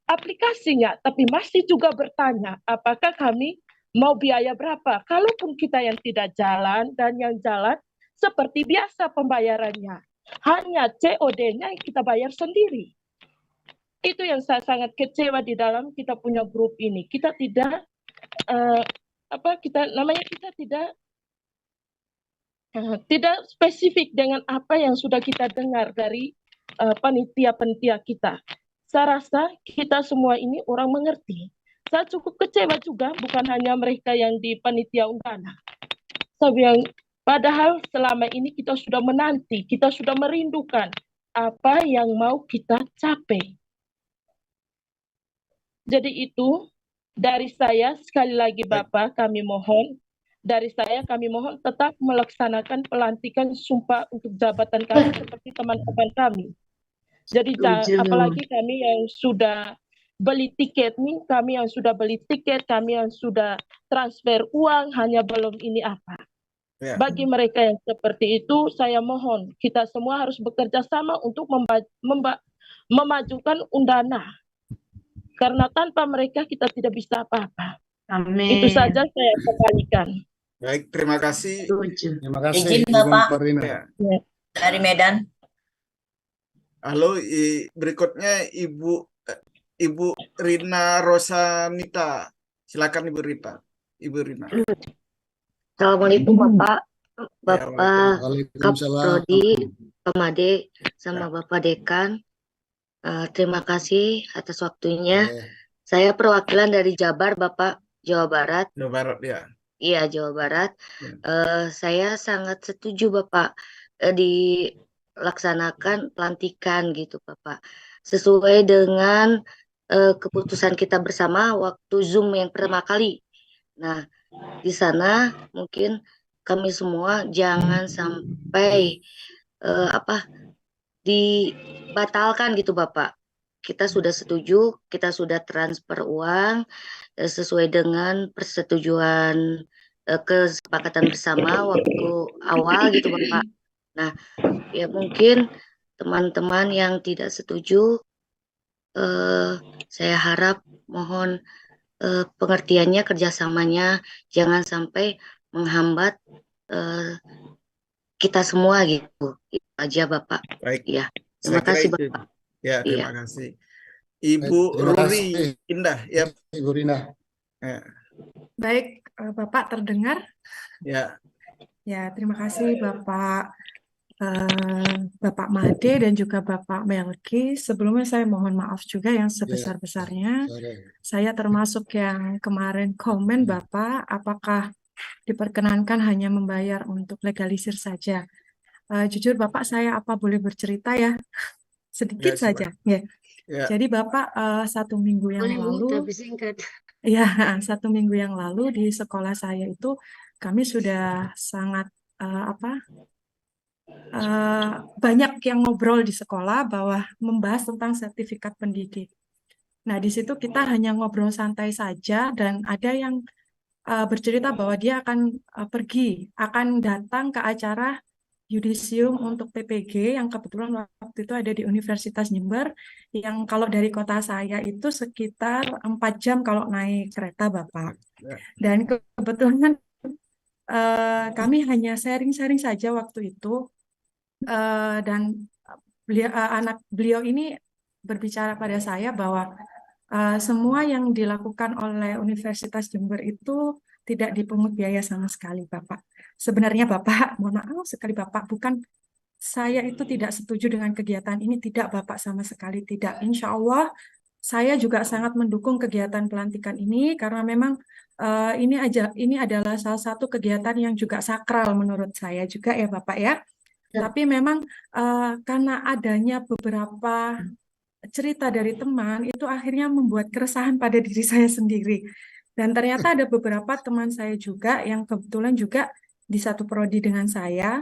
Speaker 8: aplikasinya, tapi masih juga bertanya apakah kami mau biaya berapa. Kalaupun kita yang tidak jalan dan yang jalan seperti biasa pembayarannya, hanya COD-nya yang kita bayar sendiri. Itu yang saya sangat kecewa di dalam kita punya grup ini. Kita tidak tidak spesifik dengan apa yang sudah kita dengar dari panitia-panitia kita. Saya rasa kita semua ini orang mengerti. Saya cukup kecewa juga, bukan hanya mereka yang di panitia Undana. Padahal selama ini kita sudah menanti, kita sudah merindukan apa yang mau kita capai. Jadi itu dari saya, sekali lagi Bapak, kami mohon tetap melaksanakan pelantikan sumpah untuk jabatan kami seperti teman-teman kami. Jadi apalagi kami yang sudah beli tiket nih, kami yang sudah beli tiket, kami yang sudah transfer uang, hanya belum ini apa. Bagi mereka yang seperti itu, saya mohon kita semua harus bekerja sama untuk memajukan Undana. Karena tanpa mereka kita tidak bisa apa-apa.
Speaker 2: Amin.
Speaker 8: Itu saja saya kembalikan.
Speaker 3: Baik, terima kasih.
Speaker 10: Terima kasih.
Speaker 13: Izin Bapak dari Medan.
Speaker 3: Halo, berikutnya Ibu Rina Rosamita. Silakan Ibu Rina.
Speaker 9: Assalamualaikum Bapak
Speaker 10: Waalaikumsalam.
Speaker 9: Kaprodi, Pak Made, sama Bapak Dekan. Terima kasih atas waktunya. Saya perwakilan dari Jabar, Bapak, Jawa Barat.
Speaker 3: Jawa Barat, ya.
Speaker 9: Iya, Jawa Barat. Saya sangat setuju Bapak dilaksanakan pelantikan gitu Bapak. Sesuai dengan
Speaker 14: keputusan kita bersama waktu Zoom yang pertama kali. Nah, di sana mungkin kami semua jangan sampai dibatalkan gitu Bapak. Kita sudah setuju, kita sudah transfer uang sesuai dengan persetujuan kesepakatan bersama waktu awal gitu Bapak. Nah, ya mungkin teman-teman yang tidak setuju, saya harap mohon pengertiannya, kerjasamanya jangan sampai menghambat kita semua gitu. Itu aja Bapak.
Speaker 3: Baik.
Speaker 14: Ya,
Speaker 3: Saya
Speaker 14: terima
Speaker 3: kira
Speaker 14: kasih
Speaker 3: itu.
Speaker 14: Bapak.
Speaker 3: Ya, terima
Speaker 14: Iya.
Speaker 3: kasih. Ibu
Speaker 10: Terima
Speaker 3: Ruri
Speaker 10: kasih.
Speaker 3: Indah, ya.
Speaker 10: Ibu Rina.
Speaker 3: Ya.
Speaker 15: Baik, Bapak terdengar?
Speaker 3: Ya.
Speaker 15: Ya, terima kasih Bapak Bapak Made dan juga Bapak Melki. Sebelumnya saya mohon maaf juga yang sebesar-besarnya. Saya termasuk yang kemarin komen Bapak, apakah diperkenankan hanya membayar untuk legalisir saja. Jujur Bapak, saya apa boleh bercerita ya? Sedikit
Speaker 3: Ya,
Speaker 15: saja. Ya.
Speaker 3: Ya.
Speaker 15: Jadi Bapak 1 minggu yang
Speaker 9: Boleh Bu,
Speaker 15: lalu,
Speaker 9: tapi singkat.
Speaker 15: ya 1 minggu yang lalu di sekolah saya itu kami sudah sangat banyak yang ngobrol di sekolah bahwa membahas tentang sertifikat pendidik. Nah, di situ kita hanya ngobrol santai saja dan ada yang bercerita bahwa dia akan akan datang ke acara yudisium untuk PPG yang kebetulan waktu itu ada di Universitas Jember, yang kalau dari kota saya itu sekitar 4 jam kalau naik kereta Bapak. Dan kebetulan kami hanya sharing-sharing saja waktu itu. Dan anak beliau ini berbicara pada saya bahwa semua yang dilakukan oleh Universitas Jember itu tidak dipungut biaya sama sekali, Bapak. Sebenarnya Bapak, mohon maaf sekali Bapak, bukan saya itu tidak setuju dengan kegiatan ini, tidak Bapak, sama sekali tidak. Insya Allah saya juga sangat mendukung kegiatan pelantikan ini karena memang ini adalah salah satu kegiatan yang juga sakral menurut saya juga ya Bapak ya. Tapi memang karena adanya beberapa cerita dari teman, itu akhirnya membuat keresahan pada diri saya sendiri. Dan ternyata ada beberapa teman saya juga yang kebetulan juga di satu prodi dengan saya,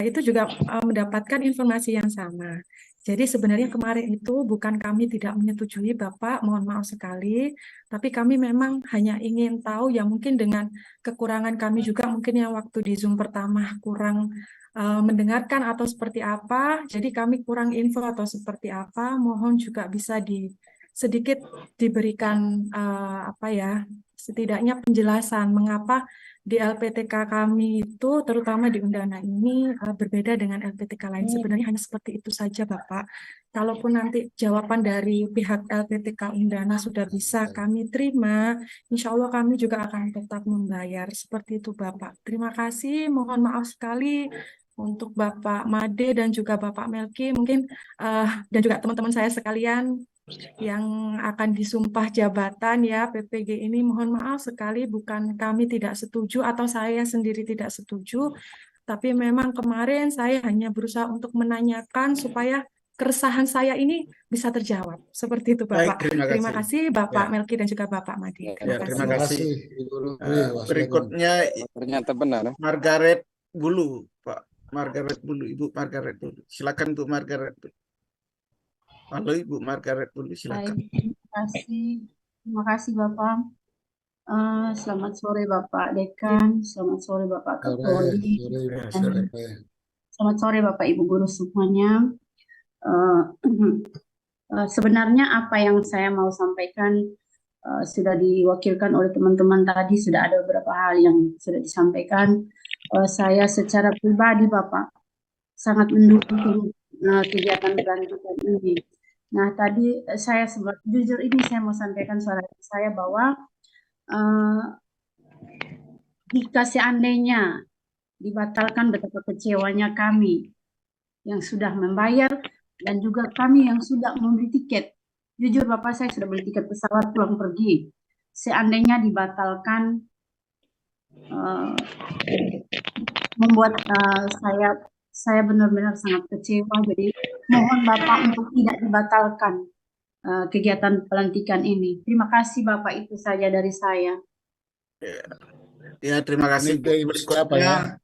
Speaker 15: itu juga mendapatkan informasi yang sama. Jadi sebenarnya kemarin itu bukan kami tidak menyetujui Bapak, mohon maaf sekali, tapi kami memang hanya ingin tahu ya mungkin dengan kekurangan kami juga mungkin yang waktu di Zoom pertama kurang mendengarkan atau seperti apa, jadi kami kurang info atau seperti apa, mohon juga bisa sedikit diberikan setidaknya penjelasan mengapa di LPTK kami itu terutama di Undana ini berbeda dengan LPTK lain. Sebenarnya hanya seperti itu saja Bapak. Kalaupun nanti jawaban dari pihak LPTK Undana sudah bisa kami terima, insya Allah kami juga akan tetap membayar. Seperti itu Bapak. Terima kasih, mohon maaf sekali untuk Bapak Made dan juga Bapak Melki, mungkin dan juga teman-teman saya sekalian yang akan disumpah jabatan ya PPG ini, mohon maaf sekali bukan kami tidak setuju atau saya sendiri tidak setuju, tapi memang kemarin saya hanya berusaha untuk menanyakan supaya keresahan saya ini bisa terjawab. Seperti itu Bapak.
Speaker 3: Baik,
Speaker 15: terima kasih Bapak
Speaker 3: ya.
Speaker 15: Melki dan juga Bapak Made.
Speaker 3: Terima kasih. Berikutnya
Speaker 16: ternyata benar.
Speaker 3: Margaret Bulu, Pak. Margaret Bulu, Ibu Margaret Bulu. Silakan Bu Margaret. Halo Ibu Margaret Bulu, silakan.
Speaker 7: Terima kasih Bapak. Selamat sore Bapak Dekan, selamat sore Bapak Kapolri, selamat sore Bapak Ibu guru semuanya. Sebenarnya apa yang saya mau sampaikan sudah diwakilkan oleh teman-teman tadi, sudah ada beberapa hal yang sudah disampaikan. Saya secara pribadi Bapak sangat mendukung kegiatan pelantikan ini. Nah tadi saya jujur ini saya mau sampaikan suara saya bahwa jika seandainya dibatalkan, betapa kecewanya kami yang sudah membayar dan juga kami yang sudah membeli tiket. Jujur Bapak, saya sudah beli tiket pesawat pulang pergi. Seandainya dibatalkan, membuat saya benar-benar sangat kecewa. Jadi mohon Bapak untuk tidak dibatalkan kegiatan pelantikan ini. Terima kasih Bapak, itu saja dari saya.
Speaker 3: Ya, terima kasih.
Speaker 10: Ini ke Ibu siapa ya?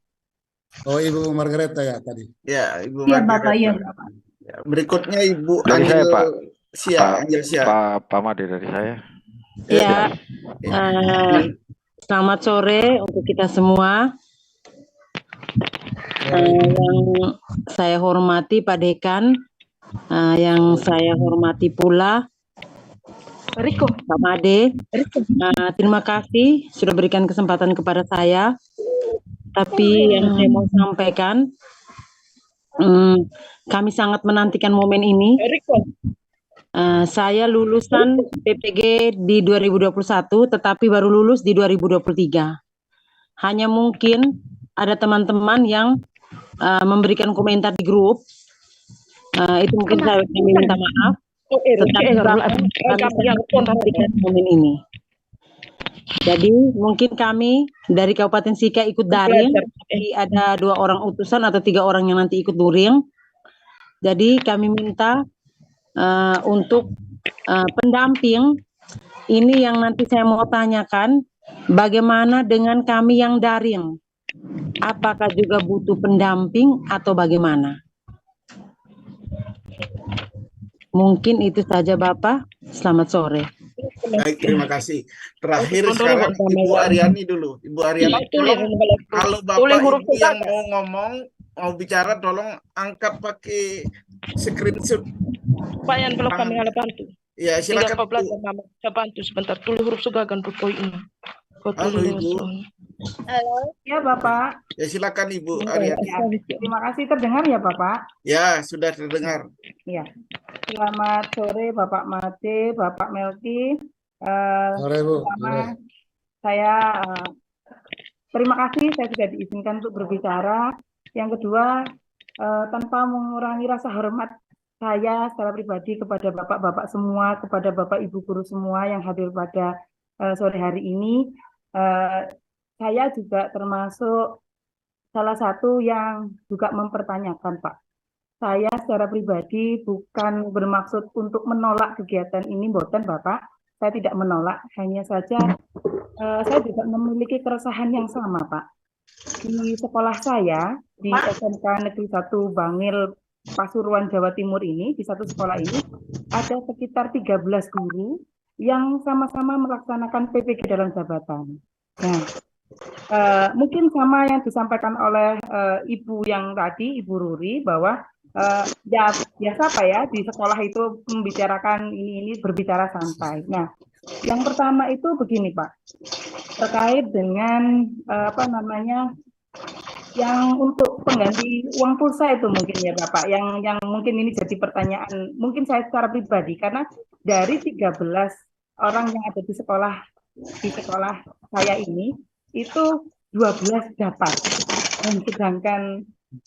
Speaker 10: Oh, Ibu Margareta ya tadi.
Speaker 3: Ya, Ibu
Speaker 7: Iya
Speaker 3: Margareta.
Speaker 7: Bapak, iya Bapak.
Speaker 3: Ya, berikutnya Ibu
Speaker 16: Dari saya, Pak.
Speaker 3: Angel Sia.
Speaker 16: Pak Made dari saya.
Speaker 17: Ya, selamat sore untuk kita semua. Yang saya hormati Pak Dekan, yang saya hormati pula Pak Made. Terima kasih sudah berikan kesempatan kepada saya. Tapi yang saya mau sampaikan, kami sangat menantikan momen ini. Saya lulusan PPG di 2021, tetapi baru lulus di 2023. Hanya mungkin ada teman-teman yang memberikan komentar di grup. Itu mungkin saya minta maaf. Tetapi menantikan momen ini. Jadi mungkin kami dari Kabupaten Sika ikut daring. Jadi ada 2 orang utusan atau 3 orang yang nanti ikut luring. Jadi kami minta untuk pendamping ini yang nanti saya mau tanyakan, bagaimana dengan kami yang daring? Apakah juga butuh pendamping atau bagaimana? Mungkin itu saja Bapak. Selamat sore.
Speaker 3: Baik, terima kasih. Terakhir sekarang Ibu Aryani dulu. Ibu Aryani, kalau Bapak Ibu yang mau ngomong, mau bicara, tolong angkat pakai screenshot.
Speaker 8: Pak yang belum kami bantu.
Speaker 3: Ya, silakan.
Speaker 8: Saya bantu sebentar. Tulis huruf sugagan pokok ini.
Speaker 3: Halo Ibu.
Speaker 18: Halo. Ya Bapak.
Speaker 3: Ya, silakan Ibu Aryani.
Speaker 18: Terima kasih, terdengar ya Bapak?
Speaker 3: Ya, sudah terdengar.
Speaker 18: Ya. Selamat sore Bapak Made, Bapak Melki.
Speaker 10: Sore Bu.
Speaker 18: Pertama, saya terima kasih saya sudah diizinkan untuk berbicara. Yang kedua, tanpa mengurangi rasa hormat saya secara pribadi kepada bapak-bapak semua, kepada bapak ibu guru semua yang hadir pada sore hari ini, saya juga termasuk salah satu yang juga mempertanyakan, Pak. Saya secara pribadi bukan bermaksud untuk menolak kegiatan ini, mboten Bapak. Saya tidak menolak, hanya saja saya juga memiliki keresahan yang sama, Pak. Di sekolah saya, di SMK Negeri 1 Bangil, Pasuruan, Jawa Timur ini, di satu sekolah ini, ada sekitar 13 guru yang sama-sama melaksanakan PPG dalam jabatan. Nah, mungkin sama yang disampaikan oleh Ibu yang tadi, Ibu Ruri, bahwa ya biasa Pak ya, di sekolah itu membicarakan ini berbicara santai. Nah, yang pertama itu begini Pak, terkait dengan apa namanya, yang untuk pengganti uang pulsa itu mungkin ya Bapak, yang mungkin ini jadi pertanyaan, mungkin saya secara pribadi, karena dari 13 orang yang ada di sekolah saya ini, itu 12 dapat, dan sedangkan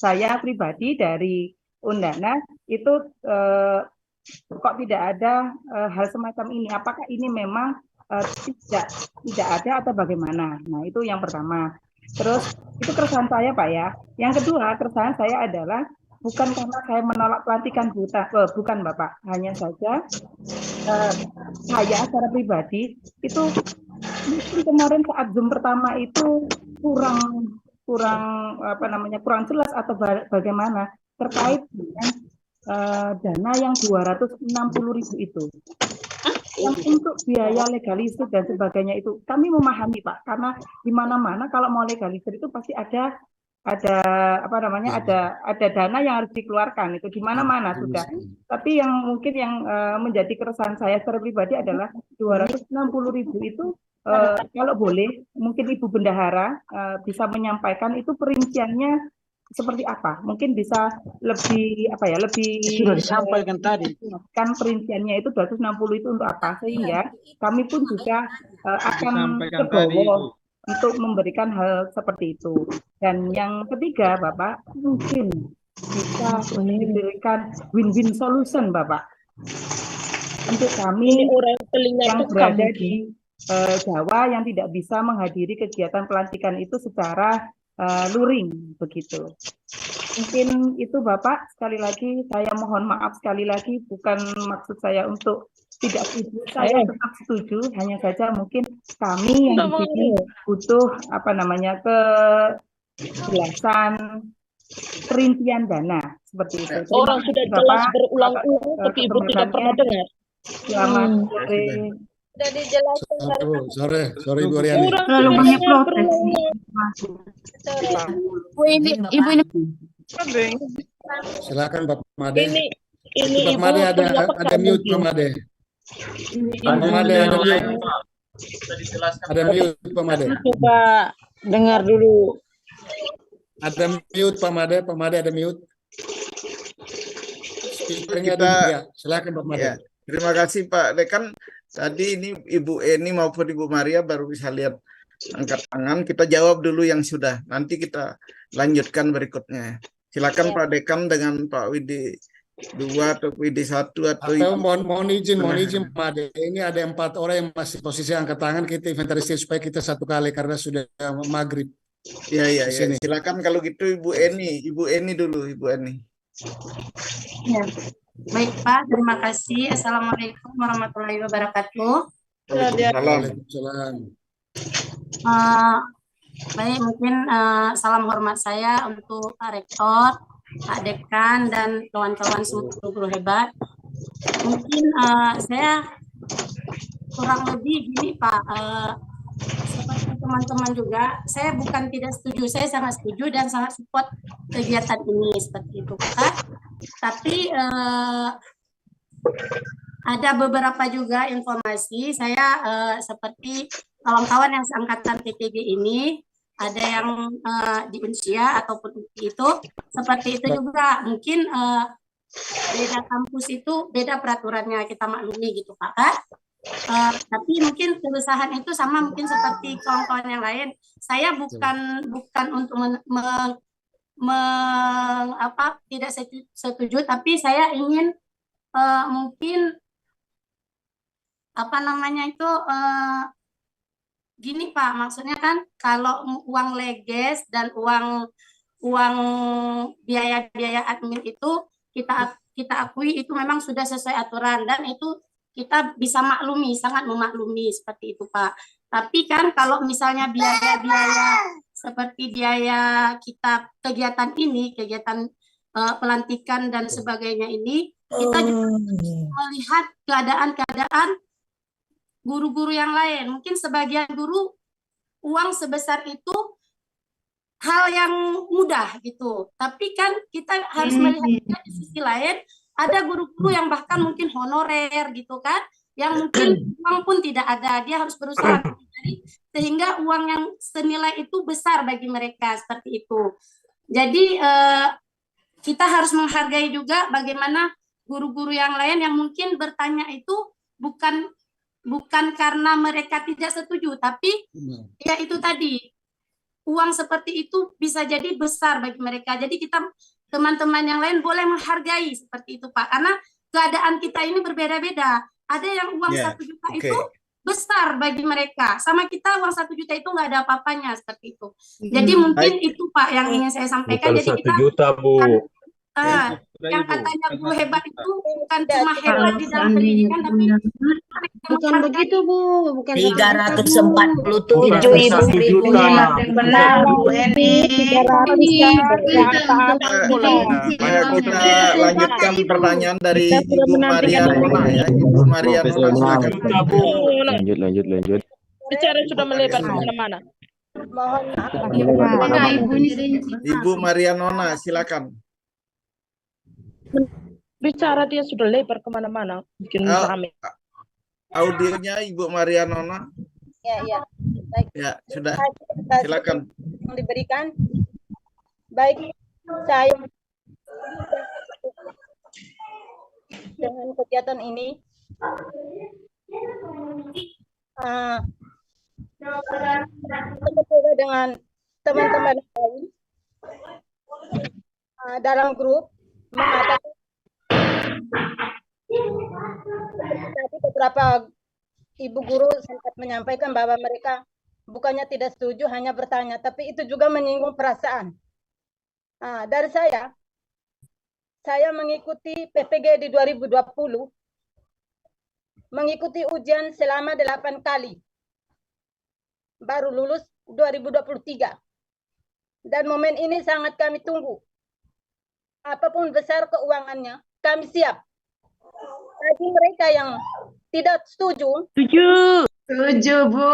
Speaker 18: saya pribadi dari Undana itu kok tidak ada hal semacam ini. Apakah ini memang tidak ada atau bagaimana? Nah, itu yang pertama. Terus itu keresahan saya Pak ya. Yang kedua, keresahan saya adalah bukan karena saya menolak pelantikan bukan Bapak. Hanya saja saya secara pribadi itu mungkin kemarin saat Zoom pertama itu kurang apa namanya, kurang jelas atau bagaimana terkait dengan dana yang 260.000 itu, yang untuk biaya legalisir dan sebagainya itu kami memahami Pak, karena di mana-mana kalau mau legalisir itu pasti ada apa namanya, ada dana yang harus dikeluarkan, itu di mana-mana sudah. Tapi yang mungkin yang menjadi keresahan saya secara pribadi adalah 260.000 itu kalau boleh mungkin Ibu Bendahara bisa menyampaikan itu perinciannya seperti apa? Mungkin bisa lebih apa ya, lebih
Speaker 6: sudah disampaikan tadi.
Speaker 18: Kan perinciannya itu 260 itu untuk apa, sehingga kami pun juga akan terbawa untuk memberikan hal seperti itu. Dan yang ketiga Bapak, mungkin bisa diberikan win-win solution Bapak untuk kami yang berada di Jawa yang tidak bisa menghadiri kegiatan pelantikan itu secara luring begitu. Mungkin itu Bapak, sekali lagi saya mohon maaf sekali lagi, bukan maksud saya untuk tidak setuju, saya tetap setuju, hanya saja mungkin kami yang di sini butuh kejelasan perincian dana seperti itu.
Speaker 8: Orang sudah jelas berulang-ulang, tapi Ibu tidak pernah dengar.
Speaker 18: Selamat sore.
Speaker 5: Sudah dijelaskan dari
Speaker 10: Sore Ibu Aryani.
Speaker 18: Terlalu banyak protes.
Speaker 4: Ibu ini
Speaker 10: Silakan Bapak Made.
Speaker 8: Ini
Speaker 10: Bapak
Speaker 8: Ibu
Speaker 10: Made ada mute Pak Made. Pak Made ada mute. Ada mute Pak Made.
Speaker 17: Coba dengar dulu.
Speaker 10: Ada mute Pak Made. Pak Made ada mute. Speakernya
Speaker 3: Kita,
Speaker 10: ya. Silakan Pak Made.
Speaker 3: Ya, terima kasih Pak Dekan. Tadi ini Ibu Eni maupun Ibu Maria baru bisa lihat angkat tangan. Kita jawab dulu yang sudah. Nanti kita lanjutkan berikutnya. Silakan Pak Dekan dengan Pak Widi 2 atau Widi 1 atau
Speaker 10: mohon izin Pak Ade. Ini ada 4 orang yang masih posisi angkat tangan, kita inventarisir supaya kita satu kali karena sudah maghrib.
Speaker 3: Ya. Silakan kalau gitu Ibu Eni dulu Ibu Eni.
Speaker 5: Ya. Baik Pak, terima kasih. Assalamualaikum warahmatullahi wabarakatuh.
Speaker 10: Waalaikumsalam.
Speaker 5: Baik, mungkin salam hormat saya untuk Pak Rektor, Pak Dekan, dan kawan-kawan semua guru hebat. Mungkin saya kurang lebih gini Pak, seperti teman-teman juga, saya bukan tidak setuju, saya sangat setuju dan sangat support kegiatan ini seperti itu Pak. Tapi ada beberapa juga informasi saya seperti kawan-kawan yang seangkatan PPG ini, ada yang di Unsia ataupun itu seperti itu juga, mungkin beda kampus itu beda peraturannya, kita maklumi gitu Pak. Tapi mungkin keresahan itu sama mungkin seperti kawan-kawan yang lain. Saya bukan untuk tidak setuju, tapi saya ingin mungkin gini Pak, maksudnya kan kalau uang leges dan uang biaya admin itu kita akui itu memang sudah sesuai aturan dan itu kita bisa maklumi, sangat memaklumi seperti itu Pak. Tapi kan kalau misalnya biaya-biaya seperti biaya kita kegiatan ini, kegiatan pelantikan dan sebagainya ini, kita juga melihat keadaan guru-guru yang lain. Mungkin sebagian guru uang sebesar itu hal yang mudah gitu. Tapi kan kita harus melihat juga di sisi lain ada guru-guru yang bahkan mungkin honorer gitu kan, yang mungkin uang pun tidak ada, dia harus berusaha mencari sehingga uang yang senilai itu besar bagi mereka seperti itu. Jadi kita harus menghargai juga bagaimana guru-guru yang lain yang mungkin bertanya itu bukan karena mereka tidak setuju, tapi ya itu tadi uang seperti itu bisa jadi besar bagi mereka. Jadi kita teman-teman yang lain boleh menghargai seperti itu Pak, karena keadaan kita ini berbeda-beda. Ada yang uang 1 juta itu besar bagi mereka, sama kita uang 1 juta itu nggak ada apa-apanya seperti itu. Jadi mungkin itu Pak yang ingin saya sampaikan. Jadi kita
Speaker 12: 1 juta Bu.
Speaker 5: Yang katanya guru hebat itu bukan cuma hebat di dalam pendidikan, tapi
Speaker 2: bukan begitu Bu, bukan
Speaker 13: 347 ibu
Speaker 2: benar Bu Eni.
Speaker 3: Kita lanjutkan pertanyaan dari Ibu Maria Nona ya. Ibu Maria Nona, silakan.
Speaker 12: Lanjut.
Speaker 8: Bicara sudah melebar kemana-mana.
Speaker 3: Ibu Maria Nona, silakan.
Speaker 8: Bicara dia sudah lebar kemana-mana, bikin rame.
Speaker 3: Audionya Ibu Maria Nona.
Speaker 16: Ya, baik.
Speaker 3: Ya, sudah. Silakan.
Speaker 16: Yang diberikan. Baik, saya dengan kegiatan ini berbeda dengan teman-teman lain dalam grup mengatakan tadi beberapa ibu guru sempat menyampaikan bahwa mereka bukannya tidak setuju, hanya bertanya, tapi itu juga menyinggung perasaan. Dari saya mengikuti PPG di 2020 mengikuti ujian selama 8 kali. Baru lulus 2023. Dan momen ini sangat kami tunggu. Apapun besar keuangannya, kami siap. Bagi mereka yang tidak setuju.
Speaker 13: Setuju, Bu.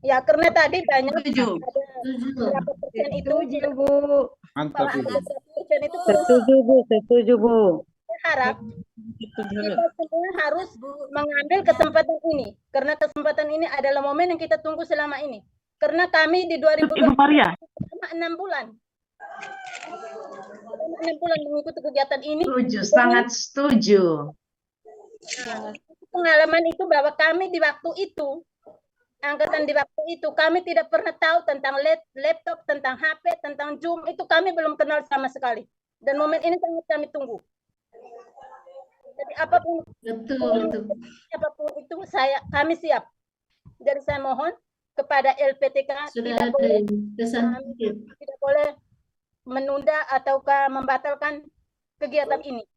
Speaker 16: Ya, karena tadi banyak ada berapa persen itu, Bu.
Speaker 3: Mantap, Ibu.
Speaker 16: Persen itu
Speaker 17: Setuju, Bu. Setuju, Bu.
Speaker 16: harap kita semua harus mengambil kesempatan ini, karena kesempatan ini adalah momen yang kita tunggu selama ini. Karena kami di 2020 selama 6 bulan. Selama 6 bulan mengikuti kegiatan ini.
Speaker 13: Setuju, sangat setuju.
Speaker 16: Nah, pengalaman itu bahwa kami di waktu itu, angkatan di waktu itu, kami tidak pernah tahu tentang laptop, tentang HP, tentang Zoom, itu kami belum kenal sama sekali. Dan momen ini sangat kami tunggu. Jadi apapun itu kami siap. Jadi saya mohon kepada LPTK tidak boleh menunda ataukah membatalkan kegiatan ini.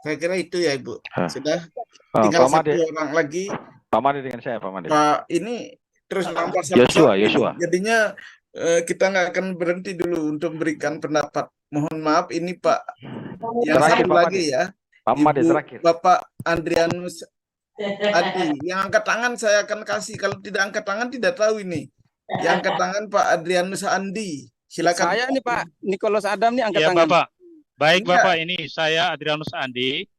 Speaker 3: Saya kira itu ya, Ibu. Sudah tinggal
Speaker 19: Pak Made.
Speaker 3: 1 orang lagi.
Speaker 19: Pak Made dengan saya, Pak Made.
Speaker 3: Pak ini terus nampak satu.
Speaker 19: Yosua.
Speaker 3: Jadinya kita nggak akan berhenti dulu untuk memberikan pendapat. Mohon maaf ini Pak yang
Speaker 19: Terakhir,
Speaker 3: satu
Speaker 19: Pak
Speaker 3: lagi
Speaker 19: Made.
Speaker 3: ya.
Speaker 19: Pak Made
Speaker 3: Ibu,
Speaker 19: terakhir.
Speaker 3: Bapak Andrianus Adi. Yang angkat tangan saya akan kasih. Kalau tidak angkat tangan tidak tahu ini. Yang angkat tangan Pak Adrianus Andi. Silakan.
Speaker 20: Saya nih Pak Nicholas Adam nih angkat
Speaker 21: Ya
Speaker 20: tangan.
Speaker 21: Bapak. Baik
Speaker 3: Iya.
Speaker 21: Bapak, ini saya Adrianus Andi.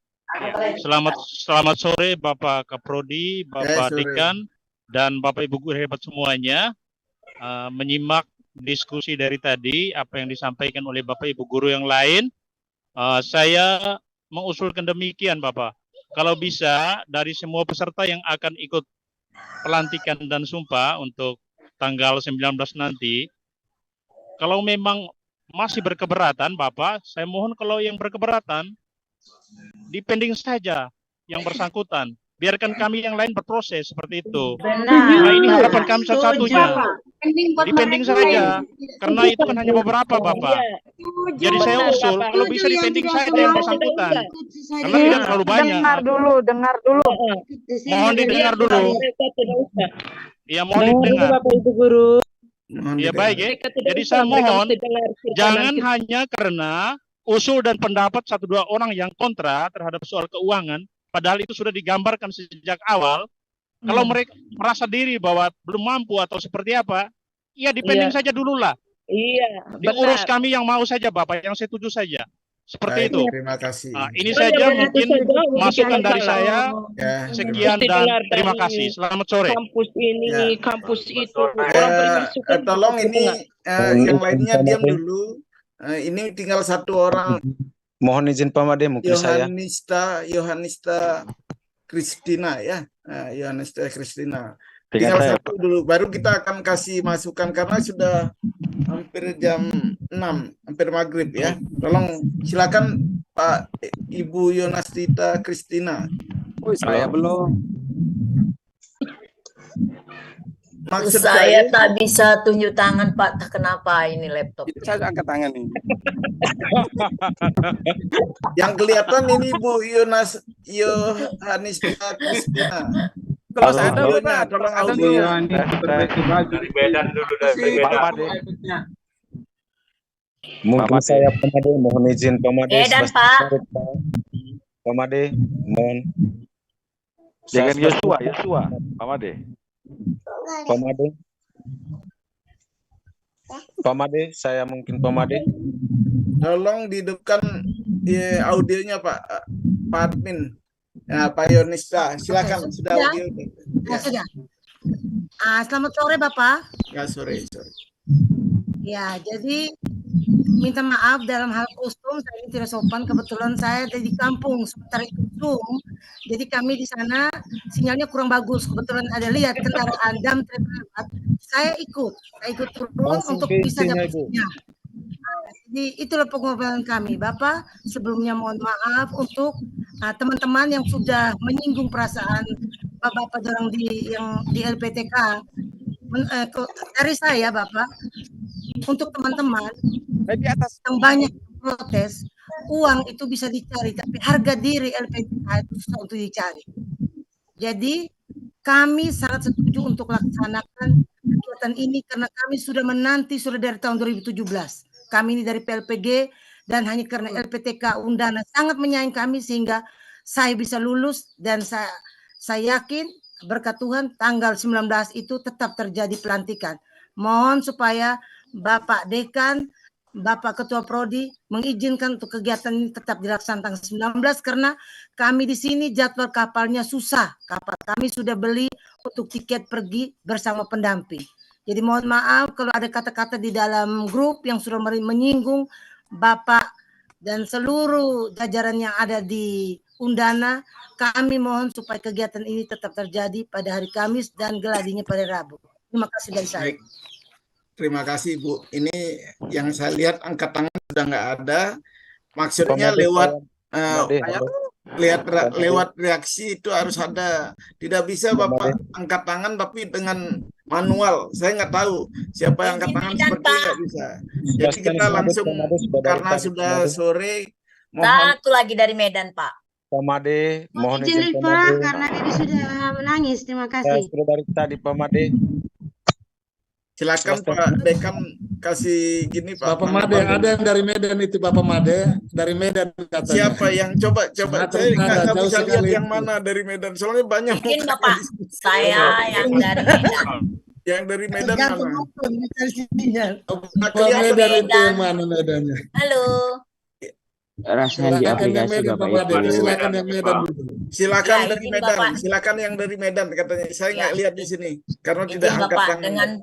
Speaker 21: Selamat sore Bapak Kaprodi, Bapak
Speaker 3: sore.
Speaker 21: Dekan, dan Bapak Ibu guru hebat semuanya. Menyimak diskusi dari tadi, apa yang disampaikan oleh Bapak Ibu guru yang lain, saya mengusulkan demikian Bapak. Kalau bisa dari semua peserta yang akan ikut pelantikan dan sumpah untuk tanggal 19 nanti, kalau memang masih berkeberatan Bapak, saya mohon kalau yang berkeberatan dipending saja yang bersangkutan. Biarkan kami yang lain berproses seperti itu. Nah, ini harapan kami satu-satunya. Dipending saja, karena itu kan hanya beberapa Bapak. Jadi saya usul kalau bisa dipending saja yang bersangkutan, karena tidak terlalu banyak.
Speaker 17: Dengar dulu.
Speaker 21: Mohon didengar dulu. Ya, mohon didengar.
Speaker 17: Bapak Ibu guru.
Speaker 21: Ya baik ya. Jadi saya mohon jangan hanya karena usul dan pendapat 1-2 orang yang kontra terhadap soal keuangan, padahal itu sudah digambarkan sejak awal. Kalau mereka merasa diri bahwa belum mampu atau seperti apa, ya dipending saja dulu lah.
Speaker 8: Iya,
Speaker 21: Diurus
Speaker 8: benar.
Speaker 21: kami yang mau saja Bapak, yang setuju saja. Seperti
Speaker 3: Baik,
Speaker 21: itu.
Speaker 3: terima kasih.
Speaker 21: Nah, ini saja mungkin masukan dari saya.
Speaker 3: Ya.
Speaker 21: Sekian dan terima kasih. Selamat sore.
Speaker 8: Kampus ini,
Speaker 3: Ya.
Speaker 8: kampus itu. Orang beri masukan.
Speaker 3: Tolong ini yang lainnya diam dulu. Ini tinggal 1 orang.
Speaker 20: Mohon izin Pak Made mungkin saya.
Speaker 3: Yohanista Kristina ya. Yohanista Kristina.
Speaker 19: Dengan
Speaker 3: Tinggal
Speaker 19: saya,
Speaker 3: 1 dulu. Baru kita akan kasih masukan karena sudah hampir jam 6, hampir maghrib ya. Tolong silakan Pak Ibu Yonastita Kristina.
Speaker 20: Oh, saya belum.
Speaker 3: Maksud
Speaker 13: Saya tak bisa tunjuk tangan Pak, tak kenapa ini laptop.
Speaker 20: Saya angkat tangan nih.
Speaker 3: yang kelihatan ini Bu Yohanista Kristina.
Speaker 20: Kalau saya ada
Speaker 3: Audionya,
Speaker 20: Pak,
Speaker 3: tolong
Speaker 20: ada
Speaker 3: audio.
Speaker 21: Dari Medan dulu, dari
Speaker 19: Pak Made.
Speaker 20: Mungkin saya Pak Made mohon izin Pak Made.
Speaker 13: Dan Pak.
Speaker 20: Pak Made mohon.
Speaker 19: Dengan Yosua, Pak Made.
Speaker 20: Pak Made. Pak Made, saya mungkin Pak Made.
Speaker 3: Tolong dihidupkan audionya Pak Admin. Ya, Pak Yonista, silakan sudah
Speaker 2: Ya.
Speaker 3: audio.
Speaker 2: Ya, sudah. Selamat sore Bapak.
Speaker 3: Ya, sorry.
Speaker 2: Ya, jadi minta maaf dalam hal kostum saya tidak sopan, kebetulan saya ada di kampung sementara itu Zoom, jadi kami di sana sinyalnya kurang bagus, kebetulan ada lihat kendaraan dam truk lewat, saya ikut turun
Speaker 20: Langsung
Speaker 2: untuk
Speaker 20: ke
Speaker 2: bisa
Speaker 20: isinya,
Speaker 2: dapat
Speaker 20: Bu.
Speaker 2: sinyal. Jadi itulah pengorbanan kami Bapak. Sebelumnya mohon maaf untuk teman-teman yang sudah menyinggung perasaan Bapak orang di LPTK. Dari saya Bapak, untuk teman-teman yang banyak protes, uang itu bisa dicari, tapi harga diri LPTK itu susah untuk dicari. Jadi kami sangat setuju untuk laksanakan kegiatan ini karena kami sudah menanti sudah dari tahun 2017. Kami ini dari PLPG dan hanya karena LPTK Undana sangat menyayangi kami sehingga saya bisa lulus dan saya yakin berkat Tuhan tanggal 19 itu tetap terjadi pelantikan. Mohon supaya Bapak Dekan, Bapak Ketua Prodi mengizinkan untuk kegiatan ini tetap dilaksanakan tanggal 19 karena kami di sini jadwal kapalnya susah. Kapal kami sudah beli untuk tiket pergi bersama pendamping. Jadi mohon maaf kalau ada kata-kata di dalam grup yang sudah menyinggung Bapak dan seluruh jajaran yang ada di Undana. Kami mohon supaya kegiatan ini tetap terjadi pada hari Kamis dan geladinya pada Rabu. Terima kasih dari saya.
Speaker 3: Baik. Terima kasih Bu. Ini yang saya lihat angkat tangan sudah nggak ada. Maksudnya lewat reaksi itu harus ada. Tidak bisa Bapak angkat tangan tapi dengan manual. Saya nggak tahu siapa yang angkat tangan seperti nggak bisa. Jadi kita langsung karena sudah sore.
Speaker 13: Satu lagi dari Medan Pak.
Speaker 20: Pak Made, mohon izin Pak
Speaker 9: Pak,
Speaker 20: Made.
Speaker 9: karena Dedi sudah menangis. Terima
Speaker 20: Saya
Speaker 9: kasih.
Speaker 20: sudah dari tadi Pak Made.
Speaker 3: Silakan Pak Dekan kasih gini Pak.
Speaker 10: Bapak Made, ada yang dari Medan itu Bapak Made, dari Medan katanya.
Speaker 3: Siapa yang coba saya nggak bisa lihat yang mana dari Medan, soalnya banyak.
Speaker 13: Mungkin Bapak, saya yang dari Medan.
Speaker 3: Yang dari Medan mana?
Speaker 10: Bapak Medan itu yang mana Medannya?
Speaker 13: Halo.
Speaker 1: Rasanya di aplikasi Bapak Ibu.
Speaker 10: Silakan yang Medan.
Speaker 3: Silakan
Speaker 13: Ya,
Speaker 3: dari
Speaker 13: izin
Speaker 3: Medan.
Speaker 13: Bapak.
Speaker 3: Silakan yang dari Medan katanya. Saya nggak lihat di sini karena
Speaker 13: Izin
Speaker 3: tidak angkat
Speaker 13: Bapak,
Speaker 3: tangan.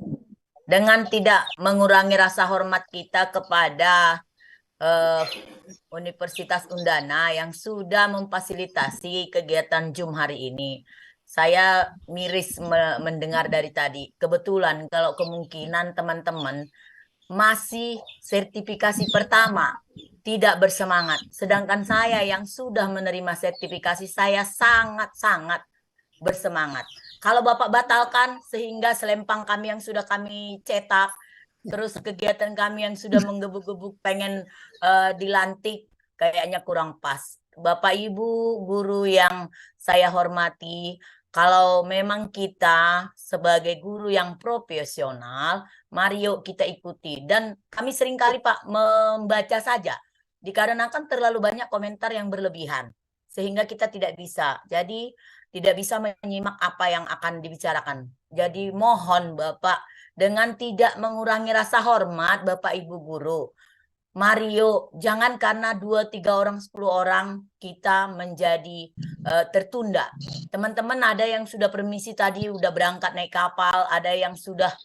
Speaker 13: dengan tidak mengurangi rasa hormat kita kepada Universitas Undana yang sudah memfasilitasi kegiatan Zoom hari ini. Saya miris mendengar dari tadi. Kebetulan kalau kemungkinan teman-teman masih sertifikasi pertama tidak bersemangat. Sedangkan saya yang sudah menerima sertifikasi, saya sangat-sangat bersemangat. Kalau Bapak batalkan sehingga selempang kami yang sudah kami cetak, terus kegiatan kami yang sudah menggebu-gebu pengen dilantik, kayaknya kurang pas. Bapak Ibu guru yang saya hormati, kalau memang kita sebagai guru yang profesional, mari yuk kita ikuti. Dan kami seringkali Pak membaca saja, dikarenakan terlalu banyak komentar yang berlebihan, sehingga kita tidak bisa. Jadi tidak bisa menyimak apa yang akan dibicarakan. Jadi mohon Bapak, dengan tidak mengurangi rasa hormat Bapak Ibu guru, mari yuk, jangan karena 2, 3 orang, 10 orang kita menjadi tertunda. Teman-teman ada yang sudah permisi tadi, udah berangkat naik kapal, ada yang sudah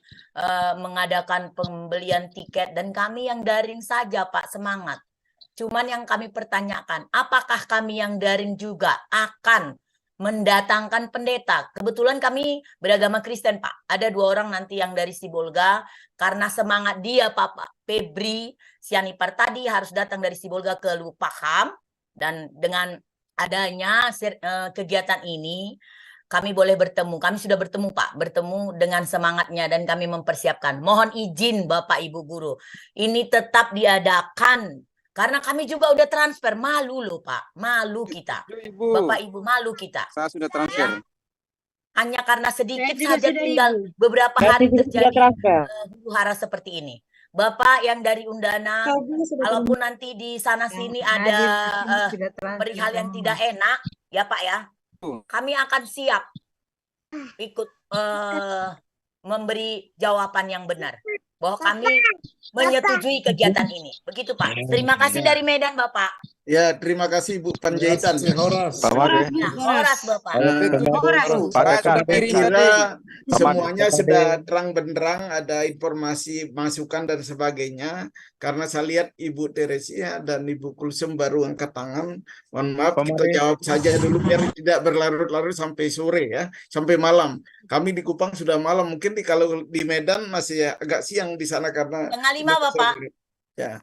Speaker 13: mengadakan pembelian tiket, dan kami yang daring saja Pak, semangat. Cuman yang kami pertanyakan, apakah kami yang daring juga akan mendatangkan pendeta? Kebetulan kami beragama Kristen Pak. Ada 2 orang nanti yang dari Sibolga. Karena semangat dia Pak Febri Sianipar tadi harus datang dari Sibolga ke Lupaham. Dan dengan adanya kegiatan ini, kami boleh bertemu. Kami sudah bertemu Pak. Bertemu dengan semangatnya dan kami mempersiapkan. Mohon izin Bapak Ibu Guru. Ini tetap diadakan. Karena kami juga udah transfer, malu loh Pak, malu kita.
Speaker 1: Ibu.
Speaker 13: Bapak Ibu malu kita.
Speaker 1: Saya sudah transfer.
Speaker 13: Ya. Hanya karena sedikit
Speaker 9: Saya juga
Speaker 13: saja
Speaker 9: sudah,
Speaker 13: tinggal
Speaker 9: Ibu.
Speaker 13: beberapa
Speaker 17: Saya
Speaker 13: hari
Speaker 17: juga
Speaker 13: terjadi
Speaker 17: transfer.
Speaker 13: huru-hara seperti ini. Bapak yang dari Undana, kalaupun nanti di sana sini ada perihal yang tidak enak, ya Pak ya, kami akan siap ikut memberi jawaban yang benar. Bahwa kami menyetujui kegiatan ini. Begitu Pak. Terima kasih dari Medan Bapak.
Speaker 3: Ya, terima kasih Bu Panjaitan.
Speaker 19: Pak Made.
Speaker 13: Horas Bapak.
Speaker 3: Saya kira semuanya sudah terang benderang, ada informasi masukan dan sebagainya. Karena saya lihat Ibu Teresia dan Ibu Kulsum baru angkat tangan. Mohon maaf, kita jawab saja dulu biar tidak berlarut-larut sampai sore ya, sampai malam. Kami di Kupang sudah malam, mungkin kalau di Medan masih agak siang di sana karena
Speaker 13: 5 Bapak.
Speaker 3: ya.